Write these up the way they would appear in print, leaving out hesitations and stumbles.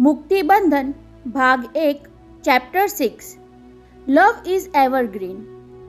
मुक्तिबंधन भाग 1 chapter 6 love is evergreen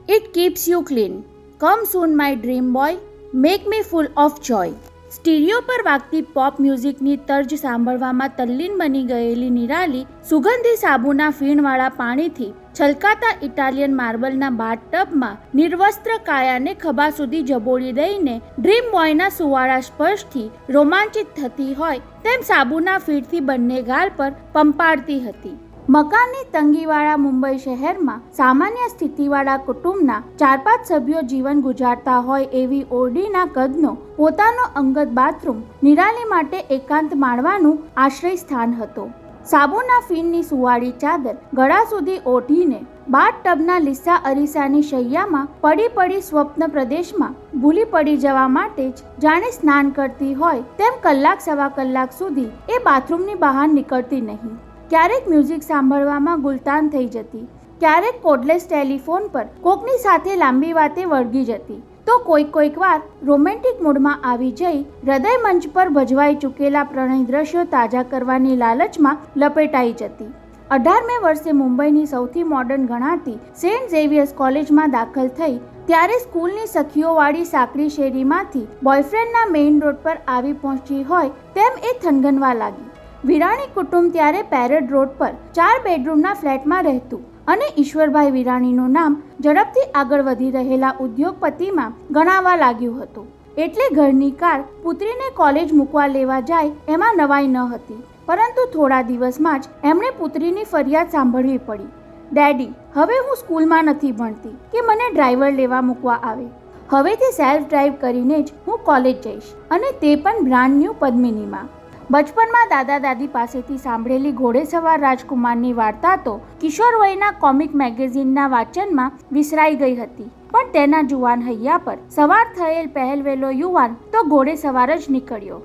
it keeps you clean come soon my dream boy make me full of joy. Stereo પર વાગતી pop મ્યુઝિકની તર્જ સાંભળવામાં તલ્લીન બની ગયેલી નિરાલી સુગંધી સાબુના ફીણવાળા પાણીથી છલકાતા Italian માર્બલના બાથટબમાં નિર્વસ્ત્ર કાયાને ખભા સુધી જબોળી દઈને ડ્રીમ બોયના સુવાળા સ્પર્શથી રોમાંચિત થતી હોય તેમ સાબુના ફીણથી બંને ગાલ પર પંપાડતી હતી। મકાનની તંગીવાળા મુંબઈ શહેરમાં સામાન્ય સ્થિતિવાળા કુટુંબના 4-5 સભ્યો જીવન ગુજારતા હોય એવી ઓરડીના કદનો પોતાનો અંગત બાથરૂમ નિરાલી માટે એકાંત માણવાનું આશ્રય સ્થાન હતો। સાબુના ફીણની સુવાળી ચાદર ગળા સુધી ઓઢીને બાથટબના લીસા અરીસાની શૈયામાં પડી સ્વપ્ન પ્રદેશમાં ભૂલી પડી જવા માટે જ જાણે સ્નાન કરતી હોય તેમ કલાક-સવા કલાક સુધી એ બાથરૂમની બહાર નીકળતી નહીં। ક્યારેક મ્યુઝિક સાંભળવામાં ગુલતાન થઈ જતી, ક્યારેક કોર્ડલેસ ટેલિફોન પર કોકની સાથે લાંબી વાતે વળગી જતી, તો કોઈક વાર રોમેન્ટિક મૂડમાં આવી જઈ હૃદય મંચ પર ભજવાઈ ચૂકેલા પ્રણય દ્રશ્યો તાજા કરવાની લાલચમાં લપેટાઈ જતી। 18મે વર્ષે મુંબઈની સૌથી મોડર્ન ગણાતી સેન્ટ ઝેવિયર્સ કોલેજમાં દાખલ થઈ ત્યારે સ્કૂલની સખીઓવાળી સાંકડી શેરીમાંથી બોયફ્રેન્ડના મેઇન રોડ પર આવી પહોંચી હોય તેમ એ થનગનવા લાગી। વિરાણી કુટુંબ ત્યારે પેરેડ રોડ પર 4 બેડરૂમના ફ્લેટમાં રહેતું અને ઈશ્વરભાઈ વિરાણીનું નામ ઝડપથી આગળ વધી રહેલા ઉદ્યોગપતિમાં ગણાવા લાગ્યું હતું, એટલે ઘરની કાર પુત્રીને કોલેજ મૂકવા લેવા જાય એમાં નવાઈ ન હતી। પરંતુ થોડા દિવસમાં જ એમણે પુત્રીની ફરિયાદ સાંભળવી પડી, ડેડી હવે હું સ્કૂલમાં નથી ભણતી કે મને ડ્રાઈવર લેવા મૂકવા આવે, હવેથી સેલ્ફ ડ્રાઈવ કરીને જ હું કોલેજ જઈશ, અને તે પણ બ્રાન્ડ ન્યૂ પદ્મિનીમાં। બચપનમાં દાદા દાદી પાસેથી સાંભળેલી ઘોડેસવાર રાજકુમારની વાર્તા તો કિશોર વયના કોમિક મેગેઝિનના વાંચનમાં વિસરાઈ ગઈ હતી, પણ તેના જુવાન હૈયા પર સવાર થયેલ પહેલવેલો યુવાન તો ઘોડેસવાર જ નીકળ્યો।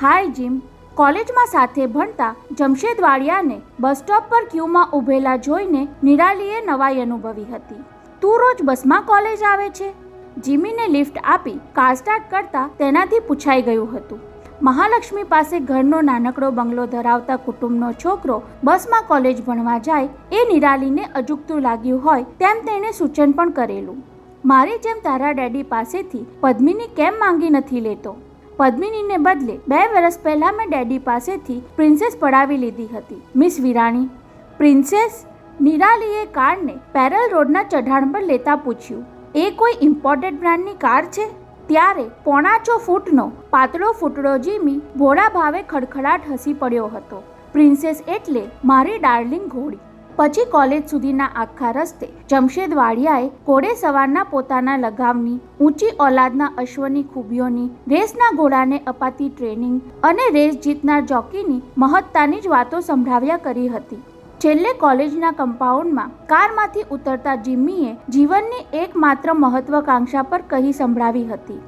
હાય જીમ, કોલેજમાં સાથે ભણતા જમશેદ વાડિયાને બસ સ્ટોપ પર ક્યુમાં ઊભેલા જોઈને નિરાલીએ નવાઈ અનુભવી હતી। તું રોજ બસમાં કોલેજ આવે છે? જીમીને લિફ્ટ આપી કાર સ્ટાર્ટ કરતા તેનાથી પૂછાઈ ગયું હતું। મહાલક્ષ્મી પાસે ઘરનો નાનકડો બંગલો ધરાવતા કુટુંબનો છોકરો બસમાં કોલેજ ભણવા જાય એ નિરાલીને અજુગતું લાગ્યું હોય તેમ તેણે સૂચન પણ કરેલું, મારી જેમ તારા ડેડી પાસેથી પદ્મિની કેમ માંગી નથી લેતો? પદ્મિનીને બદલે 2 વર્ષ પહેલા મેં ડેડી પાસેથી પ્રિન્સેસ પડાવી લીધી હતી, મિસ વિરાણી। પ્રિન્સેસ? નિરાલીએ કારને પેરલ રોડના ચઢાણ પર લેતા પૂછ્યું, એ કોઈ ઇમ્પોર્ટેડ બ્રાન્ડની કાર છે? ત્યારે 1.5 ફૂટનો પાતળો ફૂટડો જીમી ભોળા ભાવે ખડખડાટ હસી પડ્યો હતો। પ્રિન્સેસ એટલે મારી ડાર્લિંગ ઘોડી। પછી કોલેજ સુધીના આખા રસ્તે જમશેદ વાડિયાએ ઘોડેસવારના પોતાના લગાવની, ઊંચી ઓલાદના અશ્વની ખૂબીઓની, રેસના ઘોડાને અપાતી ટ્રેનિંગ અને રેસ જીતનાર જોકીની મહત્તાની જ વાતો સંભળાવ્યા કરી હતી। છેલ્લે કોલેજના કમ્પાઉન્ડમાં કારમાંથી ઉતરતા જીમ્મીએ જીવનની એકમાત્ર મહત્વાકાંક્ષા પર કહી સંભળાવી હતી,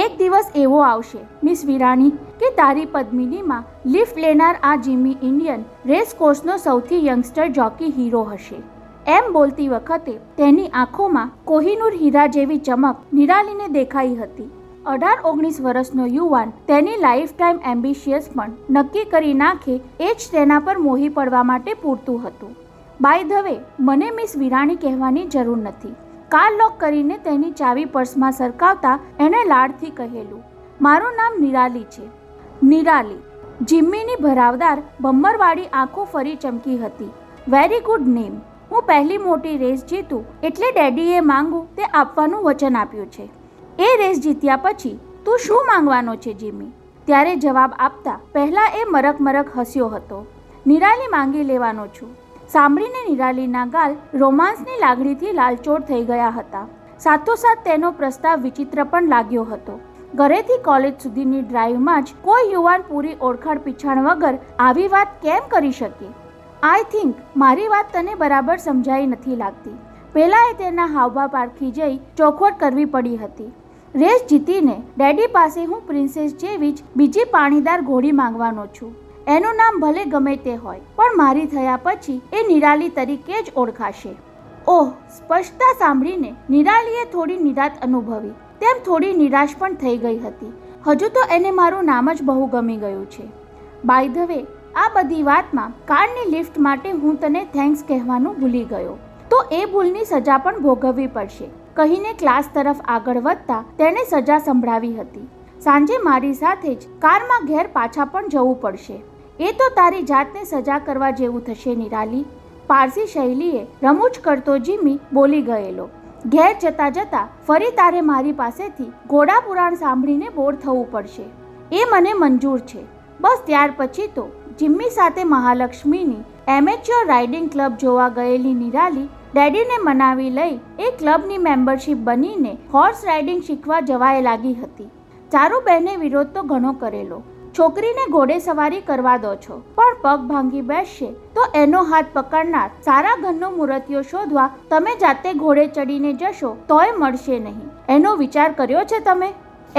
એક દિવસ એવો આવશે મિસ વિરાણી કે તારી પદ્મિનીમાં લિફ્ટ લેનાર આ જીમી ઇન્ડિયન રેસ કોર્સનો સૌથી યંગસ્ટર જોકી હીરો હશે। એમ બોલતી વખતે તેની આંખોમાં કોહિનૂર હીરા જેવી ચમક નિરાલીને દેખાઈ હતી। 18-19 વર્ષનો યુવાન તેની લાઈફ ટાઈમ એમ્બિશિયસ પણ નક્કી કરી નાખે એ જ તેના પર મોહી પડવા માટે પૂરતું હતું। બાય ધ વે, મને મિસ વિરાણી કહેવાની જરૂર નથી, કાર લોક કરીને તેની ચાવી પર્સમાં સરકાવતા એણે લાડથી કહેલું, મારું નામ નિરાલી છે। નિરાલી? જીમ્મીની ભરાવદાર ભમ્મરવાળી આંખો ફરી ચમકી હતી, વેરી ગુડ નેમ। હું પહેલી મોટી રેસ જીતું એટલે ડેડીએ માંગું તે આપવાનું વચન આપ્યું છે। એ રેસ જીત્યા પછી તું શું માંગવાનો છે જીમી? ત્યારે જવાબ આપતા પહેલા એ મરક હસ્યો હતો, નિરાલી માંગી લેવાનો છું। સાંભળીને નિરાલીના ગાલ રોમાન્સની લાગણીથી લાલચોળ થઈ ગયા હતા, સાથોસાથ તેનો પ્રસ્તાવ વિચિત્ર પણ લાગ્યો હતો। ઘરેથી કોલેજ સુધીની ડ્રાઈવમાં જ કોઈ યુવાન પૂરી ઓળખાણ પીછાણ વગર આવી વાત કેમ કરી શકે? આઈ થિંક મારી વાત તને બરાબર સમજાઈ નથી લાગતી। પહેલાં એ તેના હાવભાવ પારખી જઈ ચોખવટ કરવી પડી હતી। રેસ જીતીને ડેડી પાસે હું પ્રિન્સેસ જેવી જ બીજી પાણીદાર ઘોડી માંગવાનો છું, એનું નામ ભલે ગમે તે હોય, પણ મારી થયા પછી એ નિરાલી તરીકે જ ઓળખાશે। ઓહ, સ્પષ્ટતા સાંભળીને નિરાલીએ થોડી નિરાત અનુભવી, તેમ થોડી નિરાશ પણ થઈ ગઈ હતી। હજુ તો એને મારું નામ જ બહુ ગમી ગયું છે। બાય ધ વે, આ બધી વાતમાં કારની લિફ્ટ માટે હું તને થેન્ક્સ કહેવાનું ભૂલી ગયો, તો એ ભૂલની સજા પણ ભોગવવી પડશે કહીને ક્લાસ તરફ આગળ વધતા તેણે સજા સંભળાવી હતી. સાંજે મારી સાથે જ કારમાં ઘેર પાછા પણ જવું પડશે. એ તો તારી જાતને સજા કરવા જેવું થશે નિરાલી, પારસી શૈલીએ રમૂજ કરતો જીમી બોલી ગયેલો. ઘેર જતા જતા ફરી તારે મારી પાસેથી ઘોડા પુરાણ સાંભળીને બોર થવું પડશે, એ મને મંજૂર છે. બસ ત્યાર પછી તો જીમ્મી સાથે મહાલક્ષ્મીની એમેચ્યોર રાઇડિંગ ક્લબ જોવા ગયેલી નિરાલી ડેડીને મનાવી લઈ એ ક્લબની મેમ્બરશિપ બનીને હોર્સ રાઇડિંગ શીખવા જવાય લાગી હતી. ચારુબહેને વિરોધ તો ઘણો કરેલો, છોકરીને ઘોડે સવારી કરવા દો છો, પણ પગ ભાંગી બેસશે તો એનો હાથ પકડનાર સારા ઘરનો મૂર્તિઓ શોધવા તમે જાતે ઘોડે ચડીને જશો તોય મળશે નહીં. એનો વિચાર કર્યો છે તમે?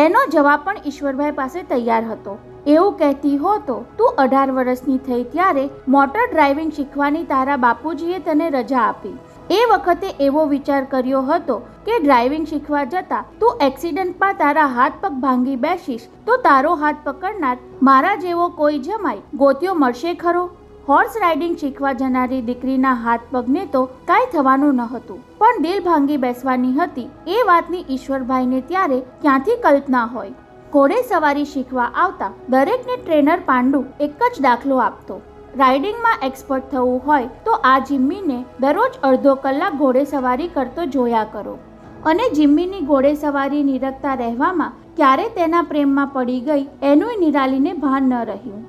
એનો જવાબ પણ ઈશ્વરભાઈ પાસે તૈયાર હતો. એવું કહેતી હો તો તું 18 વર્ષની થઈ ત્યારે મોટર ડ્રાઇવિંગ શીખવાની તારા બાપુજીએ તને રજા આપી. એ વખતે એવો વિચાર કર્યો હતો કે ડ્રાઇવિંગ શીખવા જતા તું એક્સિડન્ટમાં તારા હાથ પગ ભાંગી બેસીશ તો તારો હાથ પકડનાર મારા જેવો કોઈ જમાઈ ગોત્યો મળશે ખરો? હોર્સ રાઇડિંગ શીખવા જનારી દીકરીના હાથ પગને તો કાંઈ થવાનું ન હતું, પણ દિલ ભાંગી બેસવાની હતી એ વાતની ઈશ્વરભાઈને ત્યારે ક્યાંથી કલ્પના હોય. ઘોડે સવારી શીખવા આવતા દરેકને ટ્રેનર પાંડુ એક જ દાખલો આપતો, રાઇડિંગમાં એક્સપર્ટ થવું હોય તો આ જીમ્મીને દરરોજ અડધો કલાક ઘોડે સવારી કરતો જોયા કરો. અને જીમ્મીની ઘોડે સવારી નિરખતા રહેવામાં ક્યારે તેના પ્રેમમાં પડી ગઈ એનું નિરાલીને ભાન ન રહ્યું.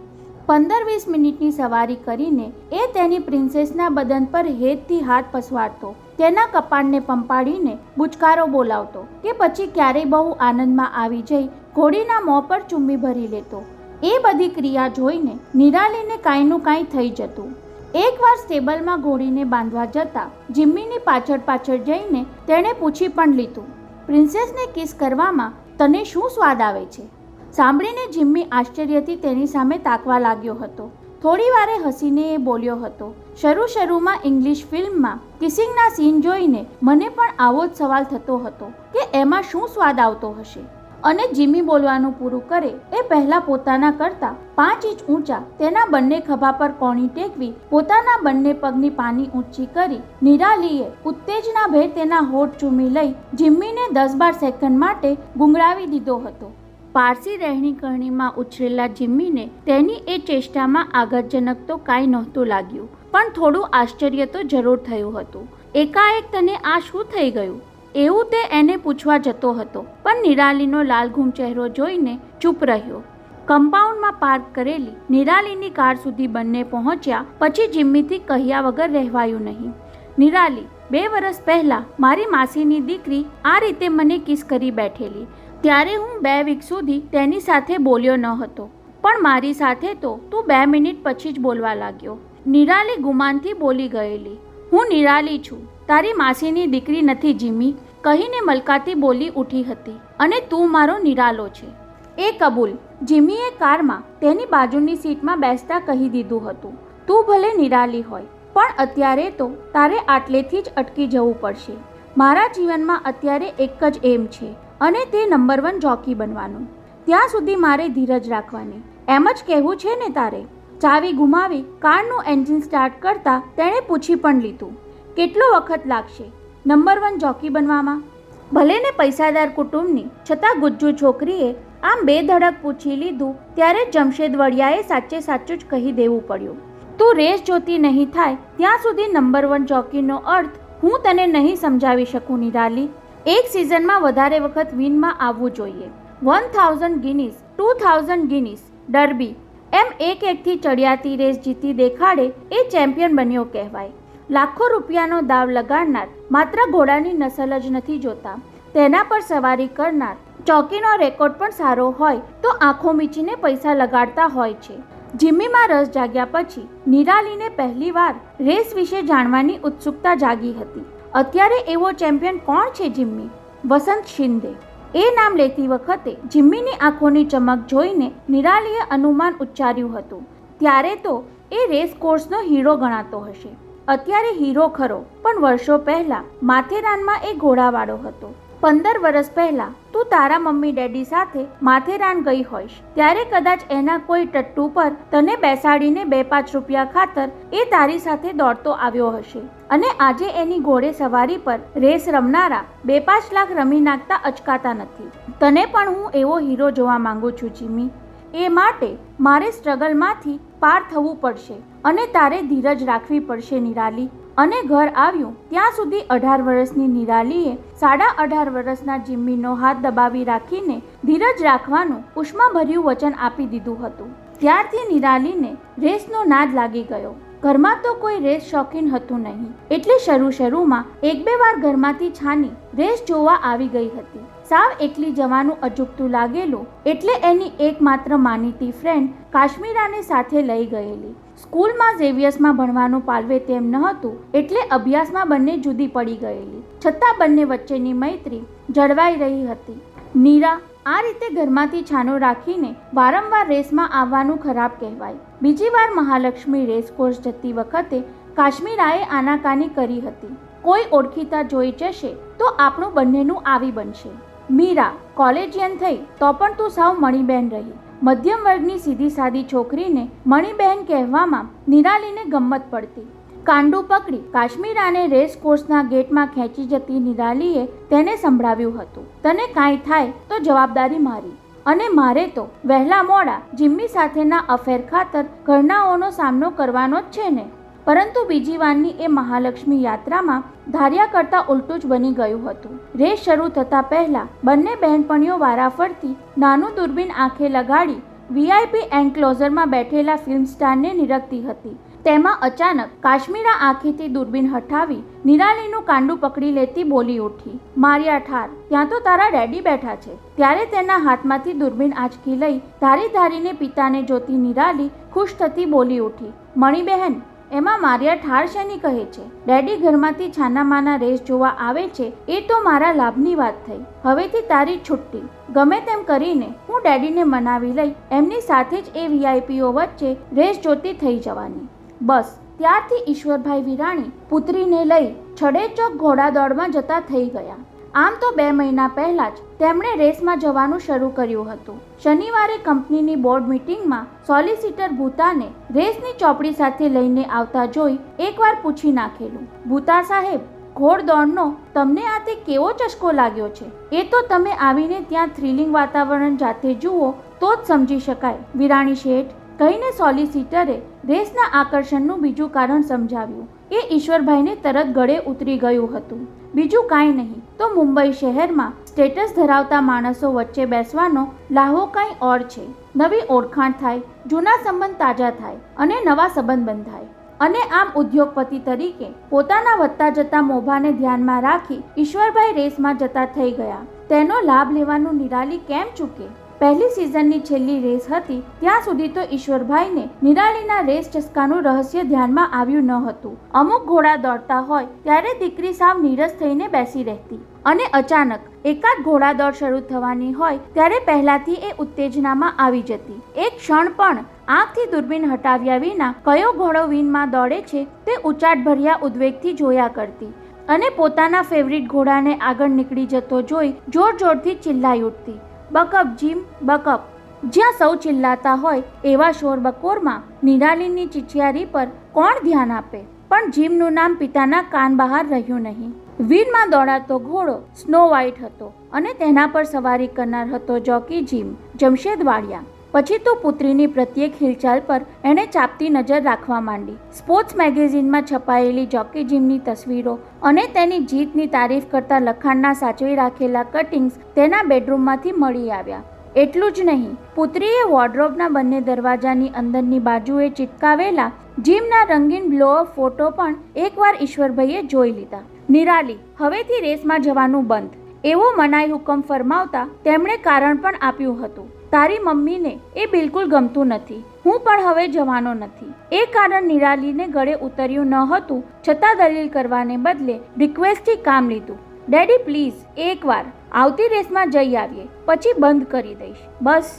15-20 મિનિટની સવારી કરીને એ તેની પ્રિન્સેસના બદન પર હેતથી હાથ પસવારતો, તેના કપાળને પંપાડીને બુચકારો બોલાવતો કે પછી ક્યારેય બહુ આનંદમાં આવી જઈ ઘોડીના મોં પર ચુમ્મી ભરી લેતો. એ બધી ક્રિયા જોઈને નિરાલીને કાંઈનું કાંઈ થઈ જતું. એકવાર સ્ટેબલમાં ઘોડીને બાંધવા જતા જીમ્મીની પાછળ પાછળ જઈને તેણે પૂછી પણ લીધું, પ્રિન્સેસને કિસ કરવામાં તને શું સ્વાદ આવે છે? સાંભળીને જીમ્મી આશ્ચર્યથી તેની સામે તાકવા લાગ્યો હતો. થોડી વારે હસીને એ બોલ્યો હતો, શરૂમાં ઇંગ્લિશ ફિલ્મમાં કિસિંગના સીન જોઈને મને પણ આવો જ સવાલ થતો હતો કે એમાં શું સ્વાદ આવતો હશે. અને જીમી બોલવાનું પૂરું કરે એ પહેલા પોતાના કરતા 5 ઇંચ ઊંચા તેના બંને ખભા પર કોણી ટેકવી પોતાના બંને પગની પાની ઊંચી કરી નિરાલીએ ઉત્તેજનાભેર તેના હોઠ ચૂમી લઈ જીમ્મીને 10-12 સેકન્ડ માટે ગુંગળાવી દીધો હતો. પારસી રહેણી કરણીમાં ઉછરેલા જીમ્મીને તેની એ ચેષ્ટામાં આઘાતજનક તો કાંઈ નહોતું લાગ્યું, પણ થોડું આશ્ચર્ય તો જરૂર થયું હતું. એકાએક તને આ શું થઈ ગયું એવું તે એને પૂછવા જતો હતો, પણ નિરાલીનો લાલઘૂમ ચહેરો જોઈને ચૂપ રહ્યો. કમ્પાઉન્ડમાં પાર્ક કરેલી નિરાલીની કાર સુધી બંને પહોંચ્યા પછી જીમ્મીથી કહ્યા વગર રહેવાયું નહીં. નિરાલી, 2 વર્ષ પહેલા મારી માસીની દીકરી આ રીતે મને કિસ કરી બેઠેલી, ત્યારે હું 2 વીક સુધી તેની સાથે બોલ્યો ન હતો, પણ મારી સાથે તો તું 2 મિનિટ પછી જ બોલવા લાગ્યો. નિરાલી ગુમાનથી બોલી ગયેલી, હું નિરાલી છું, તારી માસીની દીકરી નથી જીમી કહીને મલકાતી બોલી ઉઠી હતી, અને તું મારો નિરાલો છે એ કબૂલ. જીમીએ કારમાં તેની બાજુની સીટમાં બેસતા કહી દીધું હતું, તું ભલે નિરાલી હોય પણ અત્યારે તો તારે આટલેથી જ અટકી જવું પડશે. મારા જીવનમાં અત્યારે એક જ એમ છે અને તે નંબર 1 જોકી બનવાનું. ત્યાં સુધી મારે ધીરજ રાખવાની, એમ જ કહેવું છે ને તારે? ચાવી ગુમાવી કારનું એન્જિન સ્ટાર્ટ કરતા તેણે પૂછી પણ લીધું, કેટલો વખત લાગશે નંબર 1 જોકી બનવામાં? ભલે ને પૈસાદાર કુટુંબની છતાં ગુજ્જુ છોકરીએ આમ બેધડક પૂછી લીધું ત્યારે જમશેદ વડિયાએ સાચે સાચું જ કહી દેવું પડ્યું, તું રેસ જોતી નહીં થાય ત્યાં સુધી નંબર 1 જોકીનો અર્થ હું તને નહીં સમજાવી શકું નિરાલી. એક સિઝનમાં વધારે વખત વિનમાં આવવું જોઈએ. 1000 ગિનીસ, 2000 ગિનીસ, ડર્બી એમ એકથી ચડિયાતી રેસ જીતી દેખાડે એ ચેમ્પિયન બન્યો કહેવાય. લાખો રૂપિયાનો દાવ લગાડનાર માત્ર ઘોડાની નસલ જ નથી જોતા, તેના પર સવારી કરનાર ચોકીનો રેકોર્ડ પણ સારો હોય તો આંખો મીચીને પૈસા લગાડતા હોય છે. જીમ્મીમાં રસ જાગ્યા પછી નિરાલીને પહેલીવાર રેસ વિશે જાણવાની ઉત્સુકતા જાગી હતી. અત્યારે એવો ચેમ્પિયન કોણ છે જીમ્મી? વસંત શિંદે. એ નામ લેતી વખતે જીમ્મીની આંખોની ચમક જોઈને નિરાલીએ અનુમાન ઉચ્ચાર્યું હતું, ત્યારે તો એ રેસ કોર્સનો હીરો ગણાતો હશે. અત્યારે હીરો ખરો, પણ વર્ષો પહેલા માથેરાનમાં એ ઘોડાવાળો હતો. 15 વર્ષ પહેલા તું તારા મમ્મી ડેડી સાથે માથેરાન ગઈ હોઈશ, ત્યારે કદાચ એના કોઈ ટટ્ટુ પર તને બેસાડીને 2-5 રૂપિયા ખાતર એ તારી સાથે દોડતો આવ્યો હશે અને આજે એની ઘોડે સવારી પર રેસ રમનારા 2-5 લાખ રમી નાખતા અચકાતા નથી. તને પણ હું એવો હીરો જોવા માંગુ છું જીમી. એ માટે મારે સ્ટ્રગલમાંથી પાર થવું પડશે અને તારે ધીરજ રાખવી પડશે નિરાલી. અને ઘર આવ્યું ત્યાં સુધી 18 વર્ષની નિરાલીએ 18.5 વર્ષના જિમ્મીનો હાથ દબાવી રાખીને ધીરજ રાખવાનું ઉષ્માભર્યું વચન આપી દીધું હતું. ત્યારથી નિરાલીને રેસનો નાદ લાગી ગયો. ઘરમાં તો કોઈ રેસ શોખીન હતું નહીં, એટલે શરૂમાં 1-2 વાર ઘરમાંથી છાની રેસ જોવા આવી ગઈ હતી. સાવ એકલી જવાનું અજુગતું લાગેલું એટલે એની એકમાત્ર માનીતી ફ્રેન્ડ કાશ્મીરાને સાથે લઈ ગયેલી. સ્કૂલમાં ઝેવિયર્સમાં ભણવાનું પાલવે તેમ ન હતું એટલે અભ્યાસમાં બંને જુદી પડી ગયેલી, છતાં બંને વચ્ચેની મૈત્રી જળવાઈ રહી હતી. નીરા આ રીતે ઘરમાંથી છાનો રાખીને વારંવાર રેસમાં આવવાનું ખરાબ કહેવાય. બીજી વાર મહાલક્ષ્મી રેસ કોર્સ જતી વખતે કાશ્મીરાએ આનાકાની કરી હતી. કોઈ ઓળખીતા જોઈ જશે તો આપણું બંનેનું આવી બનશે. મીરા કોલેજિયન થઈ તો પણ તું સાવ મણીબહેન રહી. મધ્યમ વર્ગની સીધી સાદી છોકરીને મણીબહેન કહેવામાં નિરાલીને ગમ્મત પડતી. કાંડું પકડી કાશ્મીરાને રેસ કોર્સના ગેટમાં ખેંચી જતી નિરાલીએ તેને સંભળાવ્યું હતું, તને કાંઈ થાય તો જવાબદારી મારી, અને મારે તો વહેલા મોડા જિમ્મી સાથેના અફેર ખાતર ઘરનાઓનો સામનો કરવાનો જ છે ને. પરંતુ બીજી વારની એ મહાલક્ષ્મી યાત્રામાં ધાર્યા કરતાં ઉલટું જ બની ગયું હતું. રેસ શરૂ થતાં પહેલાં બંને બહેનપણીઓ વારાફરતી નાનું દૂરબીન આંખે લગાડી VIP એન્ક્લોઝરમાં બેઠેલા ફિલ્મ સ્ટારને નિરખતી હતી. તેમાં અચાનક કાશ્મીરા આંખેથી દૂરબીન હટાવી નિરાલીનું કાંડું પકડી લેતી બોલી ઉઠી, માર્યા ઠાર, ત્યાં તો તારા ડેડી બેઠા છે. ત્યારે તેના હાથમાંથી દૂરબીન આંચકી લઈ ધારીને પિતાને જોતી નિરાલી ખુશ થતી બોલી ઉઠી, મણીબહેન, એમાં માર્યા ઠાર શેની કહે છે? ડેડી ઘરમાંથી છાનામાના રેસ જોવા આવે છે એ તો મારા લાભની વાત થઈ. હવેથી તારી છુટ્ટી. ગમે તેમ કરીને હું ડેડીને મનાવી લઈ એમની સાથે જ એ VIPઓ વચ્ચે રેસ જોતી થઈ જવાની. બસ ત્યારથી ઈશ્વરભાઈ વિરાણી પુત્રીને લઈ છડેચોક ઘોડાદોડમાં જતા થઈ ગયા. આમ તો 2 મહિના પહેલા જ તેમણે રેસમાં જવાનું શરૂ કર્યું હતું. શનિવારે કંપનીની બોર્ડ મીટિંગમાં સોલિસિટર ભૂતાને રેસની ચોપડી સાથે લઈને આવતા જોઈ એકવાર પૂછી નાખેલું, ભૂતા સાહેબ, ઘોડદોડનો તમને આ તે કેવો ચસ્કો લાગ્યો છે? એ તો તમે આવીને ત્યાં થ્રિલિંગ વાતાવરણ જાતે જુઓ તો જ સમજી શકાય, વિરાણી શેઠ કહીને સોલિસિટરે રેસના આકર્ષણનું બીજું કારણ સમજાવ્યું. એ ઈશ્વરભાઈને તરત ગળે ઉતરી ગયું હતું. બીજું કાંઈ નહીં તો મુંબઈ શહેરમાં સ્ટેટસ ધરાવતા માણસો વચ્ચે બેસવાનો લાહો કાંઈ ઓર છે. નવી ઓળખાણ થાય, જૂના સંબંધ તાજા થાય અને નવા સંબંધ બંધાય. અને આમ ઉદ્યોગપતિ તરીકે પોતાના વધતા જતા મોભાને ધ્યાનમાં રાખી ઈશ્વરભાઈ રેસમાં જતા થઈ ગયા. તેનો લાભ લેવાનું નિરાલી કેમ ચૂકે? પહેલી સિઝનની છેલ્લી રેસ હતી ત્યાં સુધી તો ઈશ્વરભાઈને નિરાલીના રેસ ચસ્કાનું રહસ્ય ધ્યાનમાં આવ્યું ન હતું. અમુક ઘોડા દોડતા હોય ત્યારે દીકરી સાવ નીરસ થઈને બેસી રહેતી અને અચાનક એકાદ ઘોડા દોડ શરૂ થવાની હોય ત્યારે પહેલાથી એ ઉત્તેજનામાં આવી જતી. એક ક્ષણ પણ આંખથી દૂરબીન હટાવ્યા વિના કયો ઘોડો વિનમાં દોડે છે તે ઉચાટભર્યા ઉદ્વેગથી જોયા કરતી અને પોતાના ફેવરિટ ઘોડાને આગળ નીકળી જતો જોઈ જોરથી ચિલ્લાઈ ઉઠતી, બકઅપ જીમ, બકઅપ. જ્યાં સૌ ચિલ્લાતા હોય એવા શોરબકોરમાં નિરાલીની ચિચિયારી પર કોણ ધ્યાન આપે? પણ જીમનું નામ પિતાના કાન બહાર રહ્યું નહીં. વીરમાં દોડાતો ઘોડો સ્નો વ્હાઇટ હતો અને તેના પર સવારી કરનાર હતો જોકી જીમ, જમશેદ વાડિયા. પછી તો પુત્રીની પ્રત્યેક હિલચાલ પર એણે ચાપતી નજર રાખવા માંડી. સ્પોર્ટ્સ મેગેઝિનમાં છપાયેલી જોકી જીમની તસવીરો અને તેની જીતની તારીફ કરતા લખાણના સાચવી રાખેલા કટિંગ્સ તેના બેડરૂમમાંથી મળી આવ્યા. એટલું જ નહીં, પુત્રીએ વોર્ડરોબના બંને દરવાજાની અંદરની બાજુએ ચિટકાવેલા જીમના રંગીન બ્લોઅપ ફોટો પણ એકવાર ઈશ્વરભાઈએ જોઈ લીધા. નિરાલી, હવેથી રેસમાં જવાનું બંધ, એવો મનાઈ હુકમ ફરમાવતા તેમણે કારણ પણ આપ્યું હતું. તારી મમ્મીને એ બિલકુલ ગમતું નથી, હું પણ હવે જવાનો નથી. એ કારણ નિરાલીને ગળે ઉતર્યું ન હતું, છતાં દલીલ કરવાને બદલે રિક્વેસ્ટથી કામ લીધું. ડેડી પ્લીઝ, એકવાર આવતી રેસમાં જઈ આવીએ, પછી બંધ કરી દઈશ. બસ,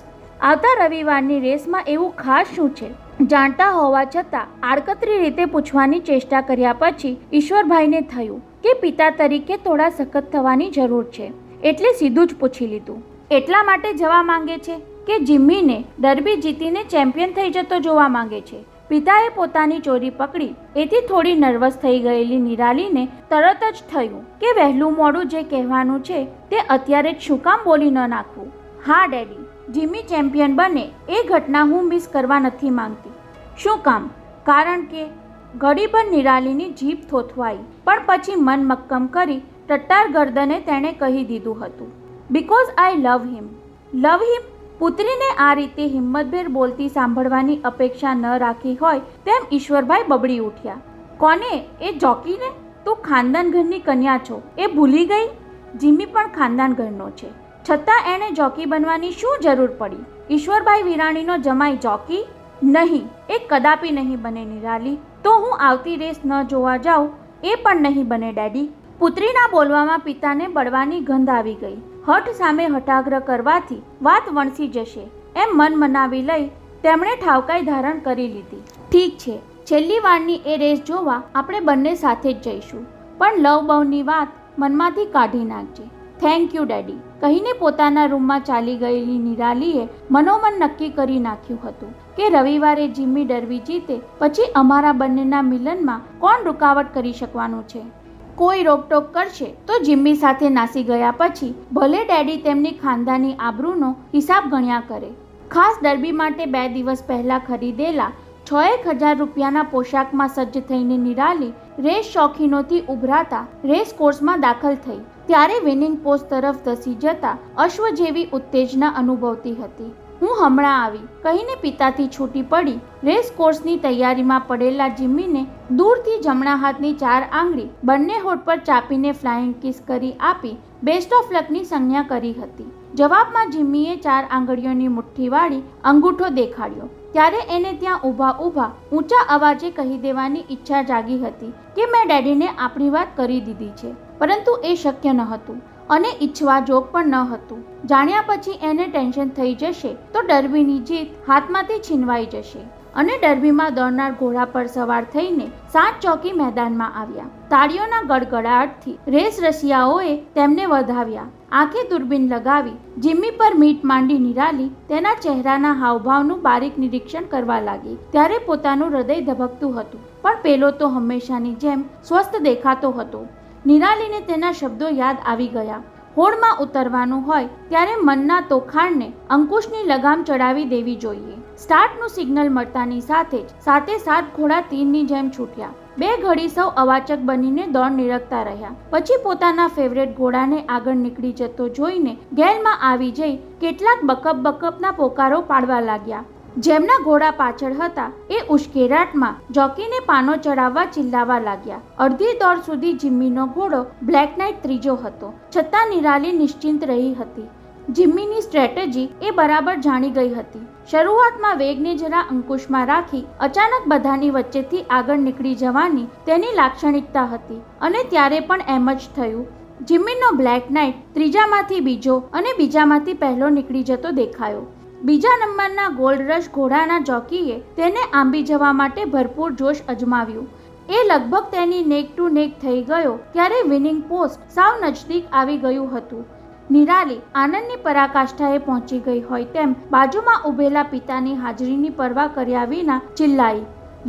આવતા રવિવારની રેસમાં એવું ખાસ શું છે? જાણતા હોવા છતાં આડકતરી રીતે પૂછવાની ચેષ્ટા કર્યા પછી ઈશ્વરભાઈને થયું કે પિતા તરીકે થોડા સખત થવાની જરૂર છે. એટલે સીધું જ પૂછી લીધું. એટલા માટે જવા માંગે છે કે જિમ્મીને ડર્બી જીતીને ચેમ્પિયન થઈ જતો જોવા માંગે છે? પિતાએ પોતાની ચોરી પકડી એથી થોડી નર્વસ થઈ ગયેલી નિરાલીને તરત જ થયું કે વહેલું મોડું જે કહેવાનું છે તે અત્યારે જ શું કામ બોલી ન નાખવું. હા ડેડી, જિમ્મી ચેમ્પિયન બને એ ઘટના હું મિસ કરવા નથી માંગતી. શું કામ? કારણ કે ઘડીભર નિરાલીની જીભ થોથવાઈ, પણ પછી મન મક્કમ કરી ટટ્ટાર ગરદને તેણે કહી દીધું હતું, બીકોઝ આઈ લવ હિમ. લવ હિમ? પુત્રીને આ રીતે હિંમતભેર બોલતી સાંભળવાની અપેક્ષા ન રાખી હોય તેમ ઈશ્વરભાઈ બબડી ઉઠ્યા. કોને? એ જોકીને? તું ખાનદાન ઘરની કન્યા છો એ ભૂલી ગઈ? જિમ્મી પણ ખાનદાન ઘરનો છે, છતાં એણે જોકી બનવાની શું જરૂર પડી? ઈશ્વરભાઈ વિરાણીનો જમાઈ જોકી? નહીં, એ કદાપી નહીં બને નિરાલી. તો હું આવતી રેસ ન જોવા જાઉં એ પણ નહીં બને ડેડી. પુત્રીના બોલવામાં પિતાને બળવાની ગંધ આવી ગઈ. હઠ સામે હઠાગ્રહ કરવાથી વાત વણસી જશે એમ મન મનાવી લઈ તેમણે ઠાવકાઈ ધારણ કરી લીધી. ઠીક છે, છેલ્લી વારની એ રેસ જોવા આપણે બંને સાથે જ જઈશું, પણ લવ બવની વાત મનમાંથી કાઢી નાખજે. થેન્ક યુ ડેડી, કહીને પોતાના રૂમમાં ચાલી ગયેલી નિરાલીએ મનોમન નક્કી કરી નાખ્યું હતું કે રવિવારે જિમ્મી ડર્બી જીતે પછી અમારા બંનેના મિલનમાં કોણ રૂકાવટ કરી શકવાનું છે? કોઈ રોકટોક કરશે તો જિમ્મી સાથે નાસી ગયા પછી ભલે ડેડી તેમની ખાનદાની આબરૂનો હિસાબ ગણ્યા કરે. ખાસ ડર્બી માટે 2 દિવસ પહેલા ખરીદેલા 6,000 રૂપિયાના પોશાકમાં સજ્જ થઈને નિરાલી રેસ શોખીનોથી ઉભરાતા રેસ કોર્સમાં દાખલ થઈ ત્યારે વિનિંગ પોસ્ટ તરફ ધસી જતા અશ્વ જેવી ઉત્તેજના અનુભવતી હતી. હું હમણાં આવી કહીને પિતાથી છૂટી પડી રેસ કોર્સની તૈયારીમાં પડેલા જિમ્મીને દૂરથી જમણા હાથની 4 આંગળી બંને હોઠ પર ચાપીને ફ્લાઇંગ કિસ કરી આપી બેસ્ટ ઓફ લકની સંજ્ઞા કરી હતી. જવાબમાં જિમ્મીએ 4 આંગળીઓની મુઠ્ઠીવાળી અંગૂઠો દેખાડ્યો ત્યારે એને ત્યાં ઊભા ઊંચા અવાજે કહી દેવાની ઈચ્છા જાગી હતી કે મેં ડેડીને આપણી વાત કરી દીધી છે, પરંતુ એ શક્ય ન હતું અને ઈચ્છવા જોગ પણ ન હતું. જાણ્યા પછી એને ટેન્શન થઈ જશે તો ડર્બીની જીત હાથમાંથી છીનવાઈ જશે અને ડર્બીમાં દોડનાર ઘોડા પર સવાર થઈને 7 ચોકી મેદાનમાં આવ્યા. તાળીઓના ગડગડાટથી રેસ રસિયાઓએ તેમને વધાવ્યા. આંખે દૂરબીન લગાવી જિમ્મી પર મીટ માંડી નિરાલી તેના ચહેરાના હાવભાવનું બારીક નિરીક્ષણ કરવા લાગી ત્યારે પોતાનું હૃદય ધબકતું હતું, પણ પેલો તો હંમેશાની જેમ સ્વસ્થ દેખાતો હતો. નિરાલીને તેના શબ્દો યાદ આવી ગયા. હોડમાં ઉતરવાનું હોય ત્યારે મનના તોખાણને અંકુશની લગામ ચડાવી દેવી જોઈએ. સ્ટાર્ટનું સિગ્નલ મળતાની સાથે જ 7 ઘોડા તીરની જેમ છૂટ્યા. 2 ઘડી સૌ અવાચક બનીને દોડ નિરખતા રહ્યા. પછી પોતાના ફેવરેટ ઘોડાને આગળ નીકળી જતો જોઈને ગેલમાં આવી જઈ કેટલાક બકપના પોકારો પાડવા લાગ્યા. જેમના ઘોડા પાછળ હતા એ ઉશ્કેરાટમાં જોકીને પાનો ચડાવવા ચિલ્લાવા લાગ્યા. અડધી દોડ સુધી જિમ્મીનો ઘોડો બ્લેક નાઇટ ત્રીજો હતો, છતાં નિરાલી નિશ્ચિંત રહી હતી. જિમ્મીની સ્ટ્રેટેજી એ બરાબર જાણી ગઈ હતી. શરૂઆતમાં વેગને જરા અંકુશમાં રાખી અચાનક બધાની વચ્ચેથી આગળ નીકળી જવાની તેની લાક્ષણિકતા હતી અને ત્યારે પણ એમ જ થયું. જિમ્મીનો બ્લેક નાઇટ ત્રીજામાંથી બીજો અને બીજામાંથી પહેલો નીકળી જતો દેખાયો. બીજા નંબરના ગોલ્ડ રશ ઘોડાના જોકીએ તેને આંબી જવા માટે ભરપૂર જોશ અજમાવ્યું. એ લગભગ તેની નેક ટુ નેક થઈ ગયો ત્યારે વિનિંગ પોસ્ટ સાવ નજદીક આવી ગયું હતું. નિરાલી આનંદની પરાકાષ્ઠાએ પહોંચી ગઈ હોય તેમ બાજુમાં ઊભેલા પિતાની હાજરીની પરવા કર્યા વિના ચિલ્લાઈ,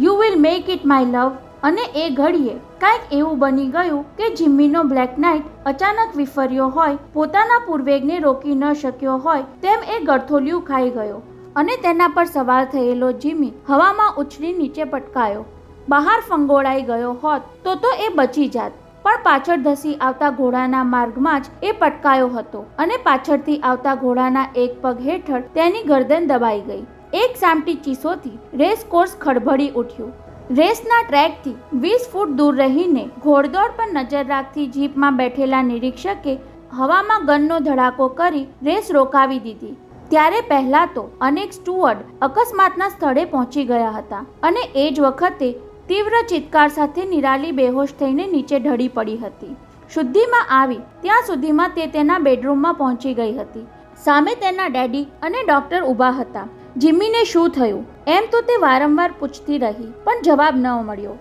you will make it my love. અને એ ઘડીએ કાંઈક એવું બની ગયું કે જિમ્મીનો બ્લેક નાઇટ અચાનક વિફર્યો હોય, પોતાના પૂર્વેગને રોકી ન શક્યો હોય તેમ એ ગળથોલિયું ખાઈ ગયો અને તેના પર સવાર થયેલો જિમ્મી હવામાં ઉછળી નીચે પટકાયો. બહાર ફંગોળાઈ ગયો હોત તો એ બચી જાત, પણ પાછળ ધસી આવતા ઘોડાના માર્ગમાં જ એ પટકાયો હતો અને પાછળથી આવતા ઘોડાના એક પગ હેઠળ તેની ગરદન દબાઈ ગઈ. એક સામટી ચીસોથી રેસ કોર્સ ખડભડી ઉઠ્યું. રેસના ટ્રેકથી 20 ફૂટ દૂર રહીને ઘોડદોડ પર નજર રાખતી જીપમાં બેઠેલા નિરીક્ષકે હવામાં ગનનો ધડાકો કરી રેસ રોકાવી દીધી. ત્યારે પહેલાં તો અનેક સ્ટુઅર્ડ અકસ્માતના સ્થળે પહોંચી ગયા હતા અને એ જ વખતે તીવ્ર ચિત્કાર સાથે નિરાલી બેહોશ થઈને નીચે ઢળી પડી હતી. શુદ્ધિમાં આવી ત્યાં સુધીમાં તે તેના બેડરૂમમાં પહોંચી ગઈ હતી. સામે તેના ડેડી અને ડોક્ટર ઊભા હતા. જિમ્મીને શું થયું એમ તો તે વારંવાર પૂછતી રહી, પણ જવાબ ન મળ્યો.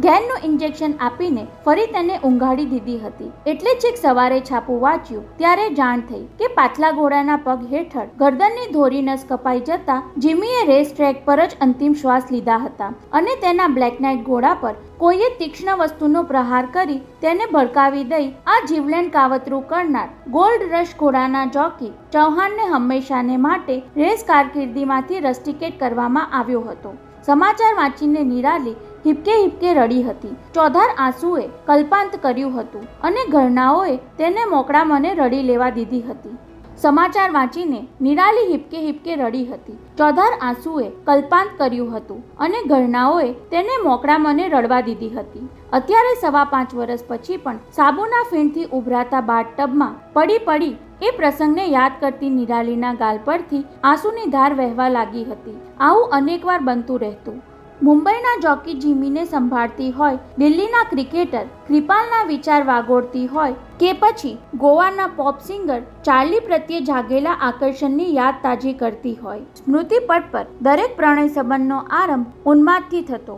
ઘેરનું ઇન્જેક્શન આપીને ફરી તેને ઊંઘાડી દીધી હતી. એટલે છેક સવારે છાપું વાંચ્યું ત્યારે જાણ થઈ કે પાછલા ઘોડાના પગ હેઠળ ગરદનની ધોરી નસ કપાઈ જતા જીમીએ રેસ ટ્રેક પર જ અંતિમ શ્વાસ લીધા હતા અને તેના બ્લેક નાઇટ ઘોડા પર કોઈએ તીક્ષ્ણ વસ્તુનો પ્રહાર કરી તેને ભડકાવી દઈ આ જીવલેણ કાવતરું કરનાર ગોલ્ડ રશ ઘોડાના જોકી ચૌહાણને હંમેશાને માટે રેસ કારકિર્દીમાંથી રસ્ટિકેટ કરવામાં આવ્યો હતો. સમાચાર વાંચીને નિરાલી હિપકે હિપકે રડી હતી. ચોધાર આંસુએ કલ્પાંત કર્યું હતું અને ઘરનાઓએ તેને મોકળા મને રડી લેવા દીધી હતી. સમાચાર વાંચીને નિરાલી હિપકે હિપકે રડી હતી. ચોધાર આંસુએ કલ્પાંત કર્યું હતું અને ઘરનાઓએ તેને મોકળા મને રડવા દીધી હતી. અત્યારે 5.25 વર્ષ પછી પણ સાબુના ફીણથી ઉભરાતા બાથટબમાં પડી એ પ્રસંગને યાદ કરતી નિરાલીના ગાલ પરથી આંસુની ધાર વહેવા લાગી હતી. આવું અનેકવાર બનતું રહેતું. મુંબઈના જોકી જીમીને સંભાળતી હોય, દિલ્હીના ક્રિકેટર કૃપાલના વિચાર વાગોળતી હોય કે પછી ગોવાના પોપ સિંગર ચાર્લી પ્રત્યે જાગેલા આકર્ષણની યાદ તાજી કરતી હોય. સ્મૃતિપટ પર દરેક પ્રણય સંબંધનો આરંભ ઉન્માદથી થતો,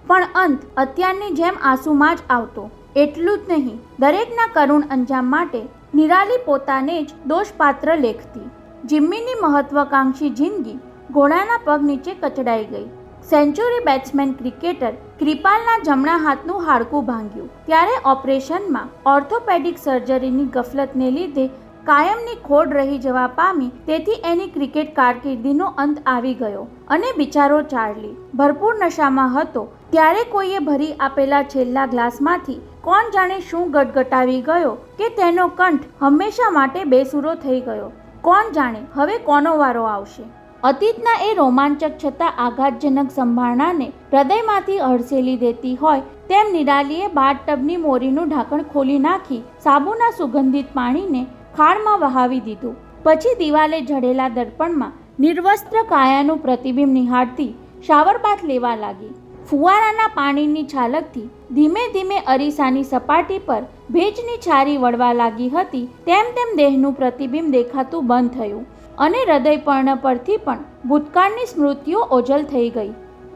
પણ અંત અત્યારની જેમ આંસુમાં જ આવતો. એટલું જ નહીં, દરેકના કરુણ અંજામ માટે નિરાલી પોતાને જ દોષપાત્ર લેખતી. જીમ્મીની મહત્વાકાંક્ષી જિંદગી ઘોડાના પગ નીચે કચડાઈ ગઈ. સેન્ચુરી બેટ્સમેન ક્રિકેટર કૃપાલના જમણા હાથનું હાડકું ભાંગ્યું ત્યારે ઓપરેશનમાં ઓર્થોપેડિક સર્જરીની ગફલતને લીધે કાયમની ખોડ રહી જવા પામી. તેથી એની ક્રિકેટ કારકિર્દીનો અંત આવી ગયો અને બિચારો ચાર્લી ભરપૂર નશામાં હતો ત્યારે કોઈએ ભરી આપેલા છેલ્લા ગ્લાસમાંથી કોણ જાણે શું ગટગટાવી ગયો કે તેનો કંઠ હંમેશા માટે બેસૂરો થઈ ગયો. કોણ જાણે હવે કોનો વારો આવશે. અતીતના એ રોમાંચક છતાં આઘાતજનક સંભાળનાને હૃદયમાંથી હડસેલી દેતી હોય તેમ નિરાલીએ બાથટબની મોરીનું ઢાંકણ ખોલી નાખી સાબુના સુગંધિત પાણીને ખાડમાં વહાવી દીધું. પછી દિવાલે જડેલા દર્પણમાં નિર્વસ્ત્ર કાયાનું પ્રતિબિંબ નિહાળતી શાવર બાથ લેવા લાગી. ફુવારાના પાણીની છાલકથી ધીમે ધીમે અરીસાની સપાટી પર ભેજની છારી વળવા લાગી હતી. તેમ તેમ દેહનું પ્રતિબિંબ દેખાતું બંધ થયું અને હૃદયપર્ણ પરથી પણ ભૂતકાળની સ્મૃતિઓ ઓજલ થઈ ગઈ.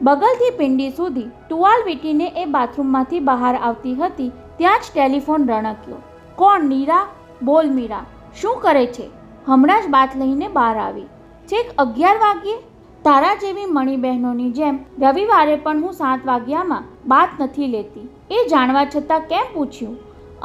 બગલથી પિંડી સુધી ટુવાલ વીંટીને એ બાથરૂમમાંથી બહાર આવતી હતી ત્યાં જ ટેલિફોન રણક્યો. કોણ? નીરા? બોલ મીરા, શું કરે છે? હમણાં જ બાથ લઈને બહાર આવી. છેક 11 વાગ્યે? તારા જેવી મણી બહેનોની જેમ રવિવારે પણ હું 7 વાગ્યામાં બાથ નથી લેતી. એ જાણવા છતાં કેમ પૂછ્યું?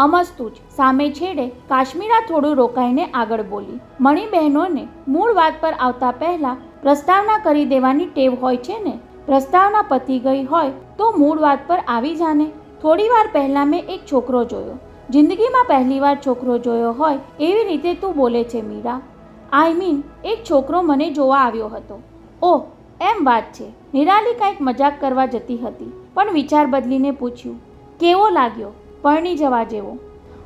અમસ્તું જ. સામે છેડે કાશ્મીરા થોડું રોકાઈને આગળ બોલી. મણી બહેનોને મૂળ વાત પર આવતા પહેલા પ્રસ્તાવના કરી દેવાની ટેવ હોય છે ને. પ્રસ્તાવના પતી ગઈ હોય તો મૂળ વાત પર આવી જાને. થોડી વાર પહેલા મેં એક છોકરો જોયો. જિંદગીમાં પહેલીવાર છોકરો જોયો હોય એવી રીતે તું બોલે છે મીરા. આઈ મીન એક છોકરો મને જોવા આવ્યો હતો. ઓહ, એમ વાત છે. નિરાલી કાંઈક મજાક કરવા જતી હતી પણ વિચાર બદલીને પૂછ્યું, કેવો લાગ્યો? પરણી જવા જેવો.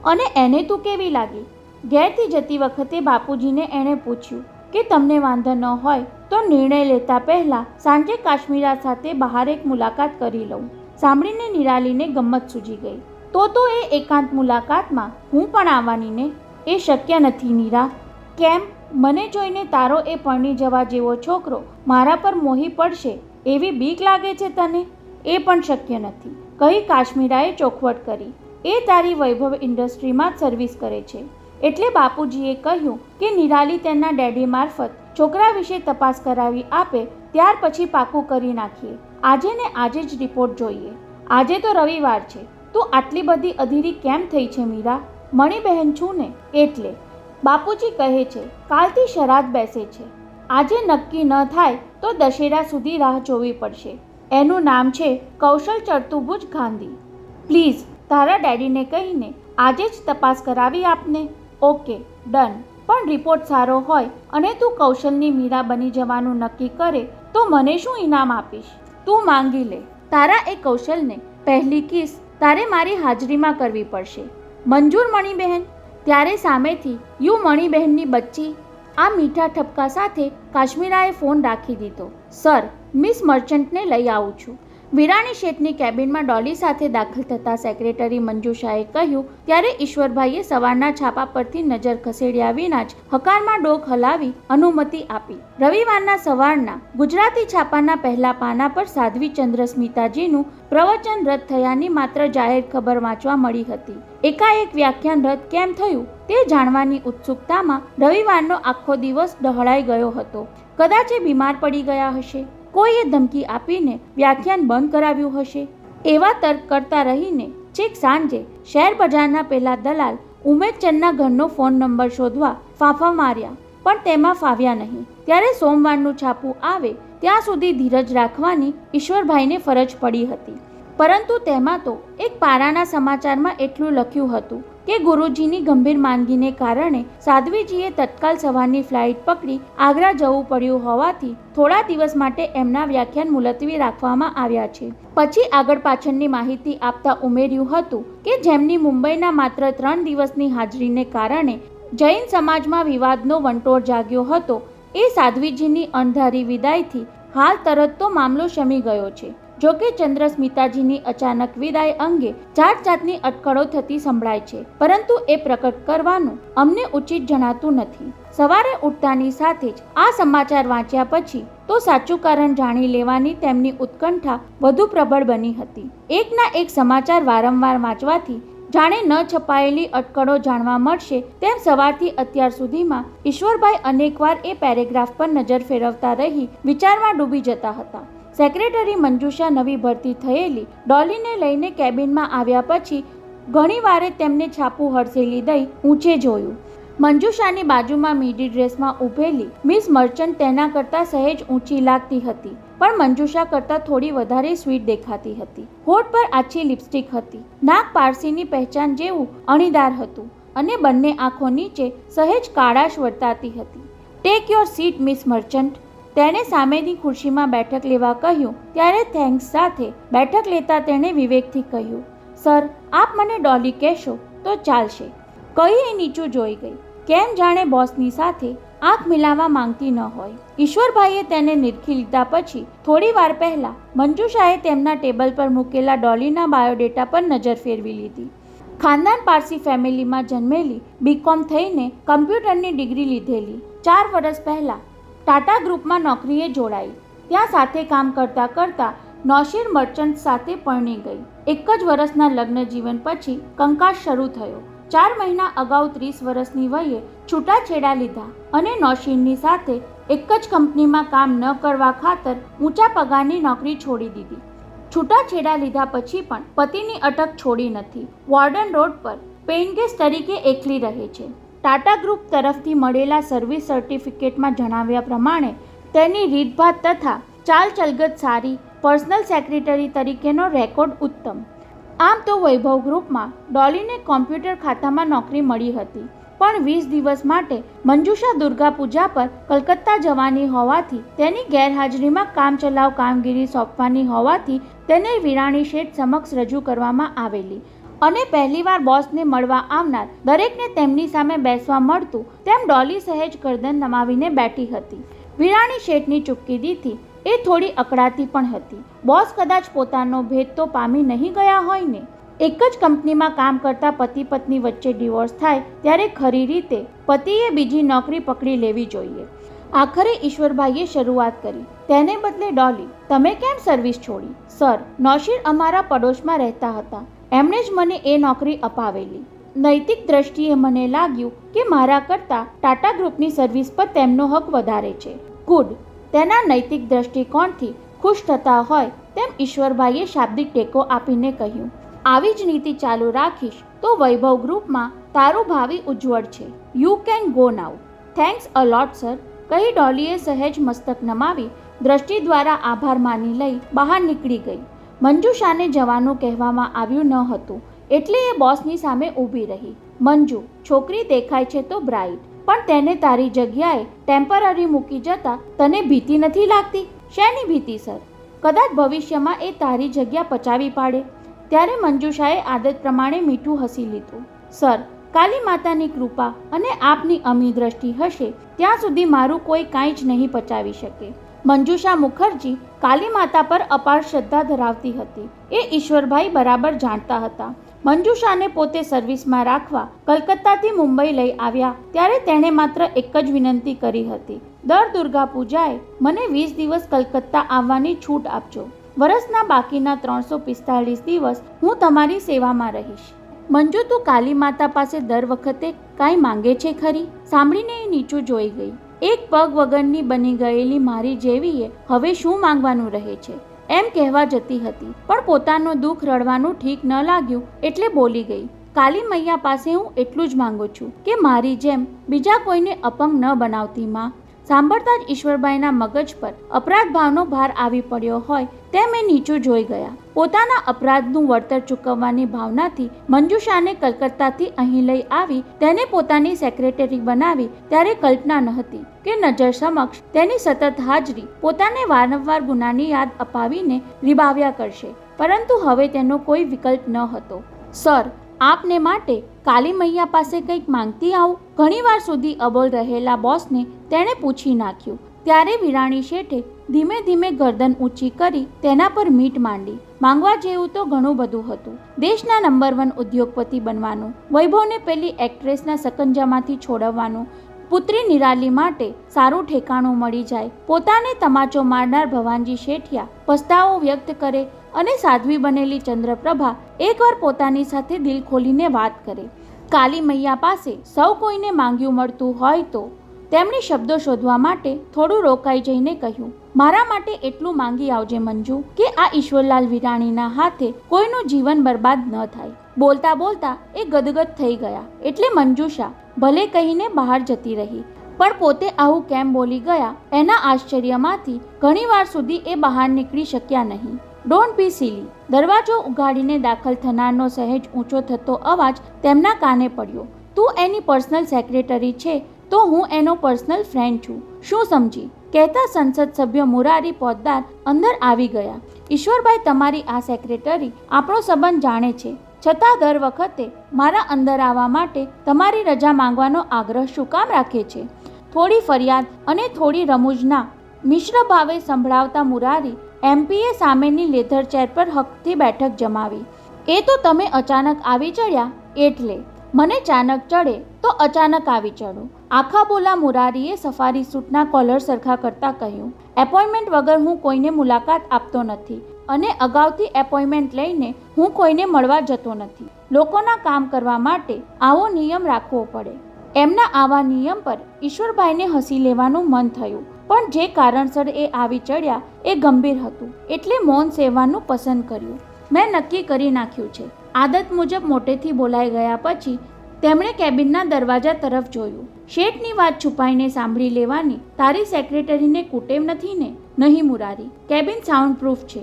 અને એને તું કેવી લાગી? ઘેરથી જતી વખતે બાપુજીને એણે પૂછ્યું કે તમને વાંધો ન હોય તો નિર્ણય લેતા પહેલાં સાંજે કાશ્મીરા સાથે બહાર એક મુલાકાત કરી લઉં. સાંભળીને નિરાલીને ગમ્મત સૂજી ગઈ. તો એ એકાંત મુલાકાતમાં હું પણ આવવાની ને? એ શક્ય નથી નીરા. કેમ? મને જોઈને તારો એ પરણી જવા જેવો છોકરો મારા પર મોહી પડશે એવી બીક લાગે છે તને? એ પણ શક્ય નથી, કહી કાશ્મીરાએ ચોખવટ કરી. એ તારી વૈભવ ઇન્ડસ્ટ્રીમાં જ સર્વિસ કરે છે. એટલે બાપુજીએ કહ્યું કે નિરાલી તેના ડેડી મારફત છોકરા વિશે તપાસ કરાવી આપે, ત્યાર પછી પાકું કરી નાખીએ. આજે ને આજે જ રિપોર્ટ જોઈએ. આજે તો રવિવાર છે. તું આટલી બધી અધીરી કેમ થઈ છે મીરા? મણી બહેન છું ને એટલે. બાપુજી કહે છે કાલથી શરાધ બેસે છે. આજે નક્કી ન થાય તો દશેરા સુધી રાહ જોવી પડશે. એનું નામ છે કૌશલ ચરતુભુજ ગાંધી. પ્લીઝ તારા ડેડીને કહીને આજે જ તપાસ કરાવી આપને. Okay, done. પણ રિપોર્ટ સારો હોય અને તું કૌશલની મીરા બની જવાનું નક્કી કરે તો મને શું ઇનામ આપીશ? તું માંગી લે. તારા એ કૌશલને પહેલી કિસ તારે મારી હાજરીમાં કરવી પડશે. મંજૂર મણીબહેન? ત્યારે સામેથી યુ મણીબહેનની બચ્ચી. આ મીઠા ઠપકા સાથે કાશ્મીરાએ ફોન રાખી દીધો. સર, મિસ મર્ચન્ટને લઈ આવું છું. વિરાણી શેઠની કેબિનમાં ડોલી સાથે દાખલ થતાં સેક્રેટરી મંજુષાએ કહ્યું ત્યારે ઈશ્વરભાઈએ સવારના છાપા પરથી નજર ખસેડ્યા વિના જ હકારમાં ડોક હલાવી અનુમતિ આપી. રવિવારના સવારના ગુજરાતી છાપાના પહેલા પાના પર સાધ્વી ચંદ્ર સ્મિતાજીનું પ્રવચન રદ થયાની માત્ર જાહેર ખબર વાંચવા મળી હતી. એકાએક વ્યાખ્યાન રદ કેમ થયું તે જાણવાની ઉત્સુકતામાં રવિવારનો આખો દિવસ ડહોળાઈ ગયો હતો. કદાચ એ બીમાર પડી ગયા હશે, કોઈએ ધમકી આપીને વ્યાખ્યાન બંધ કરાવ્યું હશે. એવા તર્ક કરતા રહીને છેક સાંજે શેર બજારના પેલા દલાલ ઉમેદચંદના ઘરનો ફોન નંબર શોધવા ફાંફા માર્યા, પણ તેમાં ફાવ્યા નહીં. ત્યારે સોમવારનું છાપું આવે ત્યાં સુધી ધીરજ રાખવાની ઈશ્વરભાઈને ફરજ પડી હતી. પરંતુ તેમાં તો એક પારાના સમાચારમાં એટલું લખ્યું હતું કે ગુરુજીની ગંભીર માંદગીને કારણે સાધ્વીજીએ તત્કાલ સવારની ફ્લાઇટ પકડી આગ્રા જવું પડ્યું હોવાથી થોડા દિવસ માટે એમના વ્યાખ્યાન મુલતવી રાખવામાં આવ્યા છે. પછી આગળ પાછળની માહિતી આપતા ઉમેર્યું હતું કે જેમની મુંબઈના માત્ર 3 દિવસની હાજરીને કારણે જૈન સમાજમાં વિવાદનો વંટોળ જાગ્યો હતો, એ સાધ્વીજીની અણધારી વિદાયથી હાલ તરત તો મામલો શમી ગયો છે. જોકે ચંદ્ર સ્મિતાજીની અચાનક વિદાય અંગે જાત જાતની અટકળો થતી સંભળાય છે, પરંતુ એ પ્રકટ કરવાનું અમને ઉચિત જણાતું નથી. સવારે ઉઠતાની સાથે જ આ સમાચાર વાંચ્યા પછી તો સાચું કારણ જાણી લેવાની તેમની ઉત્કંઠા વધુ પ્રબળ બની હતી. એકના એક સમાચાર વારંવાર વાંચવાથી જાણે ન છપાયેલી અટકળો જાણવા મળશે તેમ સવારથી અત્યાર સુધીમાં ઈશ્વરભાઈ અનેકવાર એ પેરેગ્રાફ પર નજર ફેરવતા રહી વિચારમાં ડૂબી જતા હતા. સેક્રેટરી મંજુષા નવી ભરતી થયેલી ડોલીને લઈને કેબિનમાં આવ્યા પછી ઘણીવારે તેમને છાપું હડસેલી દઈ ઊંચે જોયું. મંજુષાની બાજુમાં મીડી ડ્રેસમાં ઊભેલી મિસ મર્ચન્ટ તેના કરતાં સહેજ ઊંચી લાગતી હતી, પણ મંજુષા કરતાં થોડી વધારે સ્વીટ દેખાતી હતી. હોઠ પર આછી લિપસ્ટિક હતી, નાક પારસીની પહેચાન જેવું અણીદાર હતું અને બંને આંખો નીચે સહેજ કાળાશ વર્તાતી હતી. Take your seat miss merchant, તેણે સામેની ખુરશીમાં બેઠક લેવા કહ્યું ત્યારે થેન્ક્સ સાથે બેઠક લેતા તેણે વિવેકથી કહ્યું, સર આપ મને ડોલી કહેશો તો ચાલશે. કહી એ નીચું જોઈ ગઈ, કેમ જાણે બોસની સાથે આંખ મિલાવવા માંગતી ન હોય. ઈશ્વરભાઈએ તેને નિરખી લીધા પછી થોડી વાર પહેલા મંજુષાએ તેમના ટેબલ પર મૂકેલા ડોલીના બાયોડેટા પર નજર ફેરવી લીધી. ખાનદાન પારસી ફેમિલીમાં જન્મેલી, બીકોમ થઈને કમ્પ્યુટરની ડિગ્રી લીધેલી, 4 વર્ષ પહેલા ટાટા ગ્રુપમાં નોકરીએ જોડાઈ. ત્યાં સાથે કામ કરતાં કરતાં નૌશીર મર્ચન્ટ સાથે પરણી ગઈ. 1 જ વર્ષના લગ્ન જીવન પછી કંકાસ શરૂ થયો. 4 મહિના અગાઉ 30 વર્ષની વયે છૂટાછેડા લીધા અને નૌશીરની સાથે એક જ કંપનીમાં કામ ન કરવા ખાતર ઊંચા પગારની નોકરી છોડી દીધી. છૂટાછેડા લીધા પછી પણ પતિની અટક છોડી નથી. વોર્ડન રોડ પર પેઇંગ ગેસ્ટ તરીકે એકલી રહે છે. ટાટા ગ્રુપ તરફથી મળેલા સર્વિસ સર્ટિફિકેટમાં જણાવ્યા પ્રમાણે તેની રીતભાત તથા ચાલ ચલગત સારી, પર્સનલ સેક્રેટરી તરીકેનો રેકોર્ડ ઉત્તમ. આમ તો વૈભવ ગ્રુપમાં ડોલીને કોમ્પ્યુટર ખાતામાં નોકરી મળી હતી, પણ 20 દિવસ માટે મંજુષા દુર્ગા પૂજા પર કલકત્તા જવાની હોવાથી તેની ગેરહાજરીમાં કામચલાઉ કામગીરી સોંપવાની હોવાથી તેને વિરાણી શેઠ સમક્ષ રજૂ કરવામાં આવેલી અને પહેલીવાર બોસને મળવા આવનાર દરેકને તેમની સામે બેસવા મળતું તેમ ડોલી સહેજ ગરદન નમાવીને બેઠી હતી. વિરાણી શેઠની ચૂપકીદીથી એ થોડી અકળાતી પણ હતી. બોસ કદાચ પોતાનો ભેદ તો પામી નહીં ગયા હોય ને. એક જ કંપનીમાં કામ કરતા પતિ પત્ની વચ્ચે ડિવોર્સ થાય ત્યારે ખરી રીતે પતિએ બીજી નોકરી પકડી લેવી જોઈએ. આખરે ઈશ્વરભાઈએ શરૂઆત કરી, તેને બદલે ડોલી તમે કેમ સર્વિસ છોડી? સર, નૌશીર અમારા પડોશમાં રહેતા હતા, એમણે જ મને એ નોકરી અપાવેલી. નૈતિક દ્રષ્ટિએ મને લાગ્યું કે મારા કરતાં ટાટા ગ્રુપની સર્વિસ પર તેમનો હક વધારે છે. ગુડ. તેના નૈતિક દ્રષ્ટિકોણથી ખુશ થતા હોય તેમ ઈશ્વરભાઈએ શાબ્દિક ટેકો આપીને કહ્યું, આવી જ નીતિ ચાલુ રાખીશ તો વૈભવ ગ્રુપમાં તારું ભાવિ ઉજ્જવળ છે. You can go now. Thanks a lot sir, કહી ડોલીએ સહેજ મસ્તક નમાવી દ્રષ્ટિ દ્વારા આભાર માની લઈ બહાર નીકળી ગઈ. મંજુષાને જવાનું કહેવામાં આવ્યું ન હતું એટલે એ બોસની સામે ઊભી રહી. મંજુ, છોકરી દેખાય છે તો બ્રાઇટ, પણ તેને તારી જગ્યાએ ટેમ્પરરી મૂકી જતા તને ભીતિ નથી લાગતી? શેની ભીતિ સર? કદાચ ભવિષ્યમાં એ તારી જગ્યા પચાવી પાડે. ત્યારે મંજુષાએ આદત પ્રમાણે મીઠું હસી લીધું. સર, કાલી માતાની કૃપા અને આપની અમી દ્રષ્ટિ હશે ત્યાં સુધી મારું કોઈ કાંઈ જ નહીં પચાવી શકે. મંજુષા મુખર્જી કાલી માતા પર અપાર શ્રદ્ધા ધરાવતી હતી. એ ઈશ્વરભાઈ બરાબર જાણતા હતા. મંજુષાને પોતે સર્વિસમાં રાખવા કલકત્તાથી મુંબઈ લઈ આવ્યા ત્યારે તેણે માત્ર એક જ વિનંતી કરી હતી, દર દુર્ગા પૂજાએ મને 20 દિવસ કલકત્તા આવવાની છૂટ આપજો. વર્ષના બાકીના 345 દિવસ હું તમારી સેવામાં રહીશ. મંજુ, તું કાલી માતા પાસે દર વખતે કાંઈ માંગે છે ખરી? સાંભળીને એ નીચું જોઈ ગઈ. એક પગ વગરની બની ગયેલી મારી જેવીએ હવે શું માંગવાનું રહે છે એમ કહેવા જતી હતી, પણ પોતાનું દુઃખ રડવાનું ઠીક ન લાગ્યું એટલે બોલી ગઈ, કાલી મૈયા પાસે હું એટલું જ માંગુ છું કે મારી જેમ બીજા કોઈને અપંગ ન બનાવતી માં. સાંભળતા જ ઈશ્વરભાઈના મગજ પર અપરાધ ભાવનો ભાર આવી પડ્યો હોય તેમ એ નીચું જોઈ ગયા. પોતાના અપરાધનું વળતર ચૂકવવાની ભાવનાથી મંજુષાને કલકત્તાથી અહીં લઈ આવી તેને પોતાની સેક્રેટરી બનાવી ત્યારે કલ્પના ન હતી કે નજર સમક્ષ તેની સતત હાજરી પોતાને વારંવાર ગુનાની યાદ અપાવીને રીબાવ્યા કરશે, પરંતુ હવે તેનો કોઈ વિકલ્પ ન હતો. સર, આપને માટે કાલી મૈયા પાસે કંઈક માંગતી આવું? ઘણીવાર સુધી અબોલ રહેલા બોસને તેણે પૂછી નાખ્યું. ત્યારે વિરાણી શેઠે ધીમે ધીમે ગરદન ઊંચી કરી તેના પર મીટ માંડી. માંગવા જેવું તો ઘણું બધું હતું. દેશના નંબર 1 ઉદ્યોગપતિ બનવાનું, વૈભવને પેલી એક્ટ્રેસના સકંજામાંથી છોડવવાનું, પુત્રી નિરાલી માટે સારું ઠેકાણું મળી જાય, પોતાને તમાચો મારનાર ભવાનજી શેઠિયા પસ્તાવો વ્યક્ત કરે અને સાધ્વી બનેલી ચંદ્રપ્રભા એકવાર પોતાની સાથે દિલ ખોલીને વાત કરે. કાલી મૈયા પાસે સૌ કોઈને માંગ્યું મળતું હોય તો તેમણે શબ્દો શોધવા માટે થોડું રોકાઈ જઈને કહ્યું, મારા માટે એટલું માંગી આવજે મંજુ કે આ ઈશ્વરલાલ વિરાણીના હાથે કોઈનું જીવન બરબાદ ન થાય. બોલતા બોલતા એ ગદગદ થઈ ગયા એટલે મંજુષા ભલે કહીને બહાર જતી રહી, પણ પોતે આવું કેમ બોલી ગયા એના આશ્ચર્યમાંથી ઘણીવાર સુધી એ બહાર નીકળી શક્યા નહીં. Don't be silly. દરવાજો ઉઘાડીને દાખલ થનારનો સહેજ ઊંચો થતો અવાજ તેમના કાને પડ્યો. તું એની પર્સનલ સેક્રેટરી છે તો હું એનો પર્સનલ ફ્રેન્ડ છું, શું સમજી? કહેતા સંસદ સભ્ય મુરારી પોદ્દાર અંદર આવી ગયા. ઈશ્વરભાઈ, તમારી આ સેક્રેટરી આપણો સંબંધ જાણે છે, છતાં દર વખતે મારા અંદર આવવા માટે તમારી રજા માંગવાનો આગ્રહ શું કામ રાખે છે? થોડી ફરિયાદ અને થોડી રમૂજના મિશ્ર ભાવે સંભળાવતા મુરારી એમપીએ સામેની લેધર ચેર પર હકથી બેઠક જમાવી. એ તો તમે અચાનક આવી ચડ્યા એટલે. મને ચાનક ચડે તો અચાનક આવી ચડું. આખા બોલા મુરારીએ સફારી સૂટના કોલર સરખા કરતા કહ્યું, એપોઇન્ટમેન્ટ વગર હું કોઈને મુલાકાત આપતો નથી અને અગાઉથી એપોઇન્ટમેન્ટ લઈને હું કોઈને મળવા જતો નથી. લોકોના કામ કરવા માટે આવો નિયમ રાખવો પડે. એમના આવા નિયમ પર ઈશ્વરભાઈને હસી લેવાનું મન થયું, પણ જે કારણસર એ આવી ચડ્યા એ ગંભીર હતું એટલે મૌન સેવવાનું પસંદ કર્યું. મેં નક્કી કરી નાખ્યું છે. આદત મુજબ મોટેથી બોલાઈ ગયા પછી તેમણે કેબિનના દરવાજા તરફ જોયું. શેઠની વાત છુપાઈને સાંભળી લેવાની તારી સેક્રેટરીને કુટેવ નથી ને? નહીં મુરારી, કેબિન સાઉન્ડ પ્રૂફ છે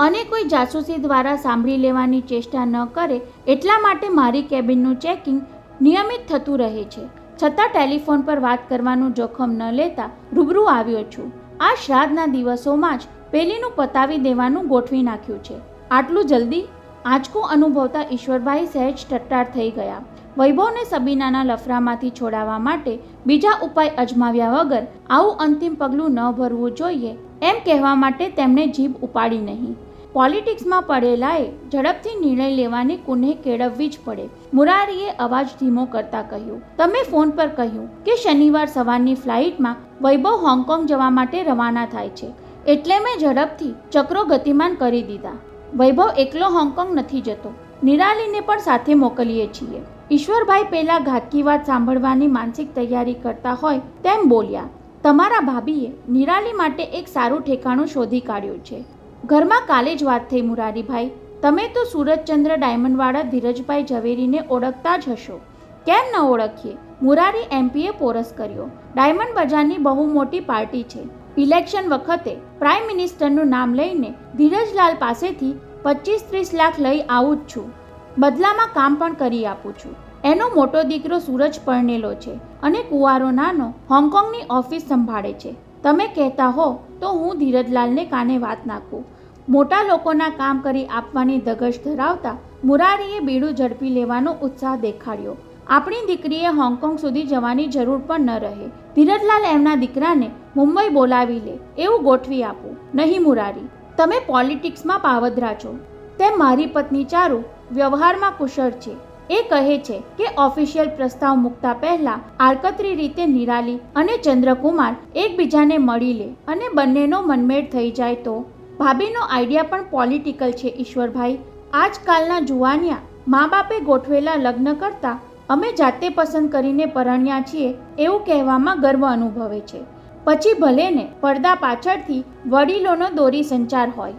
અને કોઈ જાસૂસી દ્વારા સાંભળી લેવાની ચેષ્ટા ન કરે એટલા માટે મારી કેબિનનું ચેકિંગ નિયમિત થતું રહે છે. છતાં ટેલિફોન પર વાત કરવાનું જોખમ ન લેતા રૂબરૂ આવ્યો છું. આ શ્રાદ્ધના દિવસોમાં જ પેલીનું પતાવી દેવાનું ગોઠવી નાખ્યું છે. આટલું જલ્દી? આંચકો અનુભવતા ઈશ્વરભાઈ સહેજ ટટ્ટાર થઈ ગયા. વૈભવને સબીનાના લફરામાંથી છોડાવવા માટે બીજા ઉપાય અજમાવ્યા વગર આવું અંતિમ પગલું ન ભરવું જોઈએ એમ કહેવા માટે તેમણે જીભ ઉપાડી નહીં. પોલિટિક્સમાં પડેલાએ ઝડપથી નિર્ણય લેવાની કુનેહ કેળવવી જ પડે. મુરારીએ અવાજ ધીમો કરતા કહ્યું, તમે ફોન પર કહ્યું કે શનિવાર સવારની ફ્લાઇટમાં વૈભવ હોંગકોંગ જવા માટે રવાના થાય છે, એટલે મેં ઝડપથી ચક્રો ગતિમાન કરી દીધા. વૈભવ એકલો હોંગકોંગ નથી જતો, નિરાલીને પણ સાથે મોકલીએ છીએ. ઈશ્વરભાઈ પેલા ઘાતકી વાત સાંભળવાની માનસિક તૈયારી કરતા હોય તેમ બોલ્યા, તમારા ભાભીએ નિરાલી માટે એક સારું ઠેકાણું શોધી કાઢ્યું છે. ઘરમાં કાલે જ વાત થઈ મુરારીભાઈ. તમે તો સુરતચંદ્ર ડાયમંડવાળા ધીરજભાઈ ઝવેરીને ઓળખતા જ હશો. કેમ ન ઓળખીએ? મુરારી એમપીએ પોરસ કર્યો. ડાયમંડ બજારની બહુ મોટી પાર્ટી છે. ઇલેક્શન વખતે પ્રાઇમ મિનિસ્ટરનું નામ લઈને ધીરજલાલ પાસેથી 25-30 લાખ લઈ આવું જ છું. બદલામાં કામ પણ કરી આપું છું. એનો મોટો દીકરો સૂરજ પરણેલો છે અને કુંવારો નાનો હોંગકોંગની ઓફિસ સંભાળે છે. તમે કહેતા હો તો હું ધીરજલાલને કાને વાત નાખું. મોટા લોકોના કામ કરી આપવાની ધગશ ધરાવતા મુરારીએ બીડું ઝડપી લેવાનો ઉત્સાહ દેખાડ્યો. આપણી દીકરીએ હોંગકોંગ સુધી જવાની જરૂર પણ ન રહે. ધીરજલાલ એમના દીકરાને મુંબઈ બોલાવી લે એવું ગોઠવી આપું. નહીં મુરારી, તમે પોલિટિક્સમાં પાવદરા છો, તેમ મારી પત્ની ચારુ વ્યવહારમાં કુશળ છે. એ કહે છે કે ઓફિશિયલ પ્રસ્તાવ મૂકતા પહેલા આડકતરી રીતે નિરાલી અને ચંદ્રકુમાર એકબીજાને મળી લે અને બંનેનો મનમેળ થઈ જાય તો. ભાભીનો આઈડિયા પણ પોલિટિકલ છે ઈશ્વરભાઈ. આજકાલના જુવાનિયા મા બાપે ગોઠવેલા લગ્ન કરતા અમે જાતે પસંદ કરીને પરણ્યા છીએ એવું કહેવામાં ગર્વ અનુભવે છે. પછી ભલે ને પડદા પાછળથી વડીલોનો દોરી સંચાર હોય.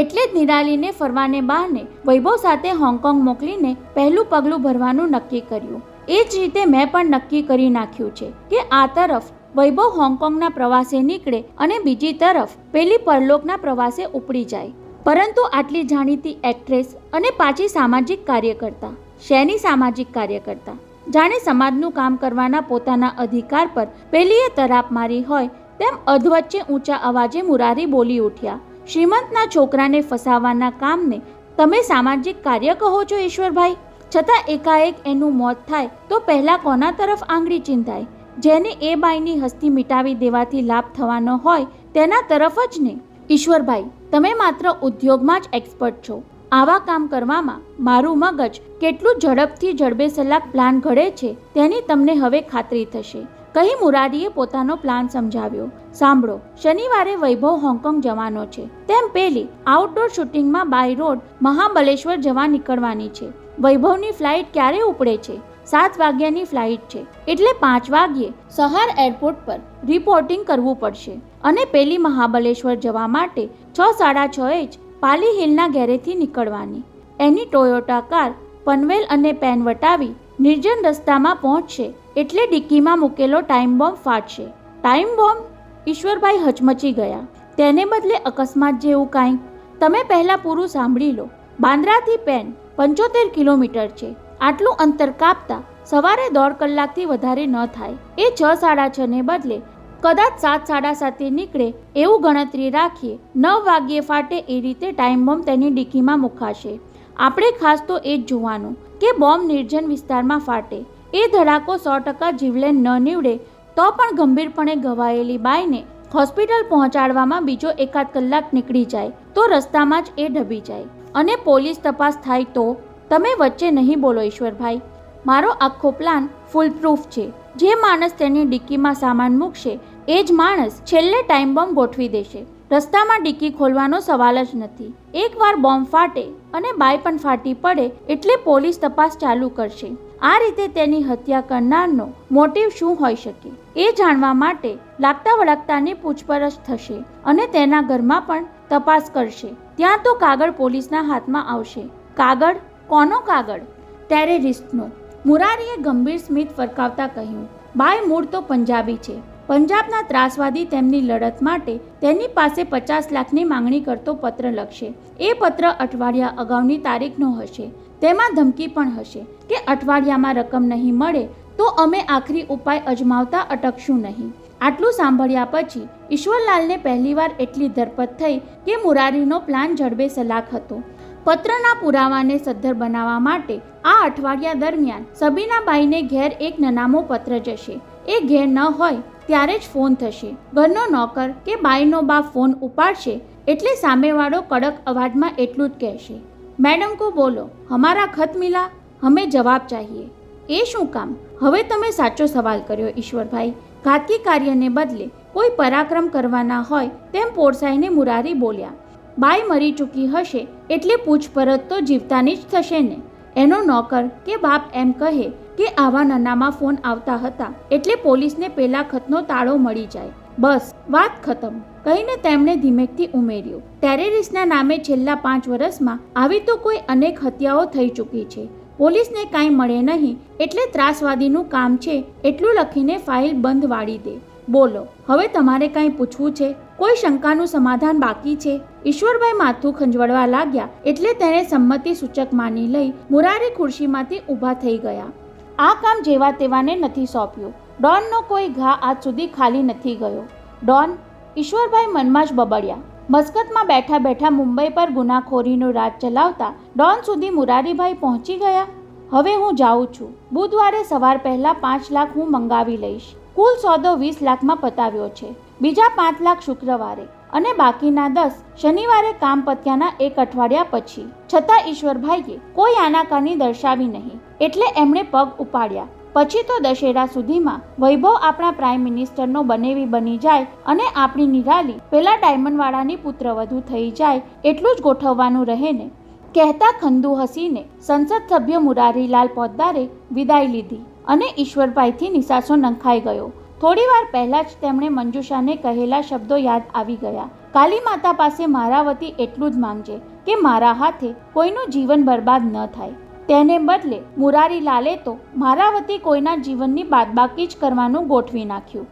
એટલે જ નિરાલીને ફરવાને બહાને વૈભવ સાથે હોંગકોંગ મોકલીને પહેલું પગલું ભરવાનું નક્કી કર્યું. એ જ રીતે મેં પણ નક્કી કરી નાખ્યું છે કે આ તરફ વૈભવ હોંગકોંગના પ્રવાસે નીકળે અને બીજી તરફ પેલી પરલોકના પ્રવાસે ઉપડી જાય. પરંતુ આટલી જાણીતી એક્ટ્રેસ અને પાછી સામાજિક કાર્યકર્તા, શેની સામાજિક કાર્યકર્તા, જાણે સમાજનું કામ કરવાના પોતાના અધિકાર પર પેલીએ તરાપ મારી હોય તેમ અધવચ્ચે ઊંચા અવાજે મુરારી બોલી ઉઠ્યા. શ્રીમંતના છોકરાને ફસાવવાના કામને તમે સામાજિક કાર્ય કહો છો ઈશ્વરભાઈ? છતાં એકાએક એનું મોત થાય તો પહેલાં કોના તરફ આંગળી ચિંતાય? જેને એ બાઈની હસ્તી મિટાવી દેવાથી લાભ થવાનો હોય તેના તરફ જ ને. ઈશ્વરભાઈ, તમે માત્ર ઉદ્યોગમાં જ એક્સપર્ટ છો. આવા કામ કરવામાં મારું મગજ કેટલું ઝડપથી જડબેસલાક પ્લાન ઘડે છે તેની તમને હવે ખાતરી થશે, કહી મુરારીએ પોતાનો પ્લાન સમજાવ્યો. સાંભળો, શનિવારે વૈભવ હોંગકોંગ જવાનો છે, તેમ પેલી આઉટડોર શૂટિંગમાં બાય રોડ મહાબલેશ્વર જવા નીકળવાની છે. વૈભવની ફ્લાઇટ ક્યારે ઉપડે છે? 7 વાગ્યાની ફ્લાઇટ છે, એટલે 5 વાગ્યે સહાર એરપોર્ટ પર રિપોર્ટિંગ કરવું પડશે અને પેલી મહાબલેશ્વર જવા માટે 6:30 જ પાલી હિલના ઘેરેથી નીકળવાની. એની ટોયોટા કાર પનવેલ અને પેન વટાવી નિર્જન રસ્તામાં પહોંચશે એટલે ડિક્કીમાં મૂકેલો ટાઈમ બોમ્બ ફાટશે. Time bomb? ઈશ્વરભાઈ હચમચી ગયા. તેને બદલે અકસ્માત જેવું કાંઈ. તમે પહેલાં પૂરું સાંભળી લો. બાંદ્રાથી પેન 75 કિલોમીટર છે. આટલું અંતર કાપતા સવારે 1.5 કલાકથી વધારે ન થાય. એ 6:30 ને બદલે કદાચ 7:30 નીકળે એવું ગણતરી રાખીએ. 9 વાગ્યે ફાટે એ રીતે ટાઈમ બોમ્બ તેની ડિક્કીમાં મુકાશે. આપણે ખાસ તો એ જ જોવાનું કે બોમ્બ નિર્જન વિસ્તારમાં ફાટે. એ ધડાકો 100% જીવલેણ ન નીવડે તો પણ ગંભીરપણે ઘવાયેલી બાઈને હોસ્પિટલ પહોંચાડવામાં બીજો 1-8 કલાક નીકળી જાય તો રસ્તામાં જ એ ઢબી જાય અને પોલીસ તપાસ થાય તો. તમે વચ્ચે નહીં બોલો ઈશ્વરભાઈ. મારો આખો પ્લાન ફૂલપ્રૂફ છે. જે માણસ તેની ડિક્કીમાં સામાન મૂકશે એ જ માણસ છેલ્લે ટાઈમ બોમ્બ ગોઠવી દેશે. રસ્તામાં ડિક્કી ખોલવાનો સવાલ જ નથી. એકવાર બોમ્બ ફાટે અને બાઈ પણ ફાટી પડે એટલે પોલીસ તપાસ ચાલુ કરશે. આ રીતે તેની હત્યા કરનારનો મોટિવ શું હોઈ શકે એ જાણવા માટે લાગતા વળગતાની પૂછપરછ થશે અને તેના ઘરમાં પણ તપાસ કરશે. ત્યાં તો કાગળ પોલીસના હાથમાં આવશે. કાગળ? કોનો કાગળ? ટેરરિસ્ટનો. મુરારીએ ગંભીર સ્મિત ફરકાવતા કહ્યું. બાઈ મૂળ તો પંજાબી છે. પંજાબના ત્રાસવાદી તેમની લડત માટે તેની પાસે 50 લાખની માંગણી કરતો પત્ર લખશે. એ પત્ર અઠવાડિયા અગાઉની તારીખનો હશે. તેમાં ધમકી પણ હશે કે અઠવાડિયામાં રકમ નહીં મળે તો અમે આખરી ઉપાય અજમાવતા અટકશું નહીં. આટલું સાંભળ્યા પછી ઈશ્વરલાલને પહેલીવાર એટલી ધરપત થઈ કે મુરારીનો પ્લાન જડબે સલાખ હતો. પત્રના પુરાવાને સદ્ધર બનાવવા માટે આ અઠવાડિયા દરમિયાન સબીનાબાઈને ઘેર એક નનામો પત્ર જશે. એ ઘેર ન હોય ત્યારે જ ફોન થશે. ઘરનો નોકર કે બાઈનો બાપ ફોન ઉપાડશે એટલે સામેવાળો કડક અવાજમાં એટલું જ કહેશે, મેડમ કો બોલો, હમારા ખત મિલા, હમે જવાબ ચાહીએ. એ શું કામ? હવે તમે સાચો સવાલ કર્યો ઈશ્વરભાઈ. ઘાતકી કાર્યને બદલે કોઈ પરાક્રમ કરવાના હોય તેમ પોરસાઈને મુરારી બોલ્યા. બાઈ મરી ચૂકી હશે એટલે પૂછપરછ તો જીવતાની જ થશે ને. એનો નોકર કે બાપ એમ કહે કે આવા નનામાં ફોન આવતા હતા એટલે પોલીસને પેલા ખતનો તાળો મળી જાય. બસ વાત ખતમ, કહીને તેમણે ધીમેકથી ઉમેર્યું. ટેરરિસ્ટના નામે છેલ્લા 5 વર્ષમાં આવી તો કોઈ અનેક હત્યાઓ થઈ ચૂકી છે. પોલીસને કાંઈ મળે નહીં એટલે ત્રાસવાદીનું કામ છે એટલું લખીને ફાઇલ બંધ વાળી દે. બોલો, હવે તમારે કાંઈ પૂછવું છે? કોઈ શંકાનું સમાધાન બાકી છે? ઈશ્વરભાઈ માથું ખંજવળવા લાગ્યા એટલે તેને સંમતિ સૂચક માની લઈ મુરારી ખુરશીમાંથી ઊભા થઈ ગયા. આ કામ જેવા તેવાને નથી સોંપ્યું. ડોનનો કોઈ ઘા આજ સુધી ખાલી નથી ગયો. ડોન? ઈશ્વરભાઈ મનમાં જ બબડ્યા. મસ્કતમાં બેઠા બેઠા મુંબઈ પર ગુનાખોરીનું રાજ ચલાવતા ડોન સુધી મુરારીભાઈ પહોંચી ગયા. હવે હું જાઉં છું. બુધવારે સવાર પહેલા 5 લાખ હું મંગાવી લઈશ. કુલ સોદો 20 લાખમાં પતાવ્યો છે. બીજા 5 લાખ શુક્રવારે અને બાકીના 10 શનિવારે કામ પત્યાના 1 અઠવાડિયા પછી. છતાં ઈશ્વરભાઈએ કોઈ આનાકાની દર્શાવી નહીં, એટલે એમણે પગ ઉપાડ્યા. પછી તો દશેરા સુધીમાં વૈભવ આપણા પ્રાઇમ મિનિસ્ટરનો બનેવી બની જાય અને આપણી નિરાલી પેલા ડાયમંડવાળાની પુત્રવધુ થઈ જાય એટલું જ ગોઠવવાનું રહે ને. કહેતા ખંદુ હસીને સંસદ સભ્ય મુરારીલાલ પોદ્દારે વિદાય લીધી અને ઈશ્વરભાઈથી નિસાસો નંખાઈ ગયો. થોડીવાર પહેલાં જ તેમણે મંજુષાને કહેલા શબ્દો યાદ આવી ગયા. કાલી માતા પાસે મારા વતી એટલું જ માંગજે કે મારા હાથે કોઈનું જીવન બરબાદ ન થાય. તેને બદલે મુરારીલાલે તો મારા વતી કોઈના જીવનની બાદબાકી જ કરવાનું ગોઠવી નાખ્યું.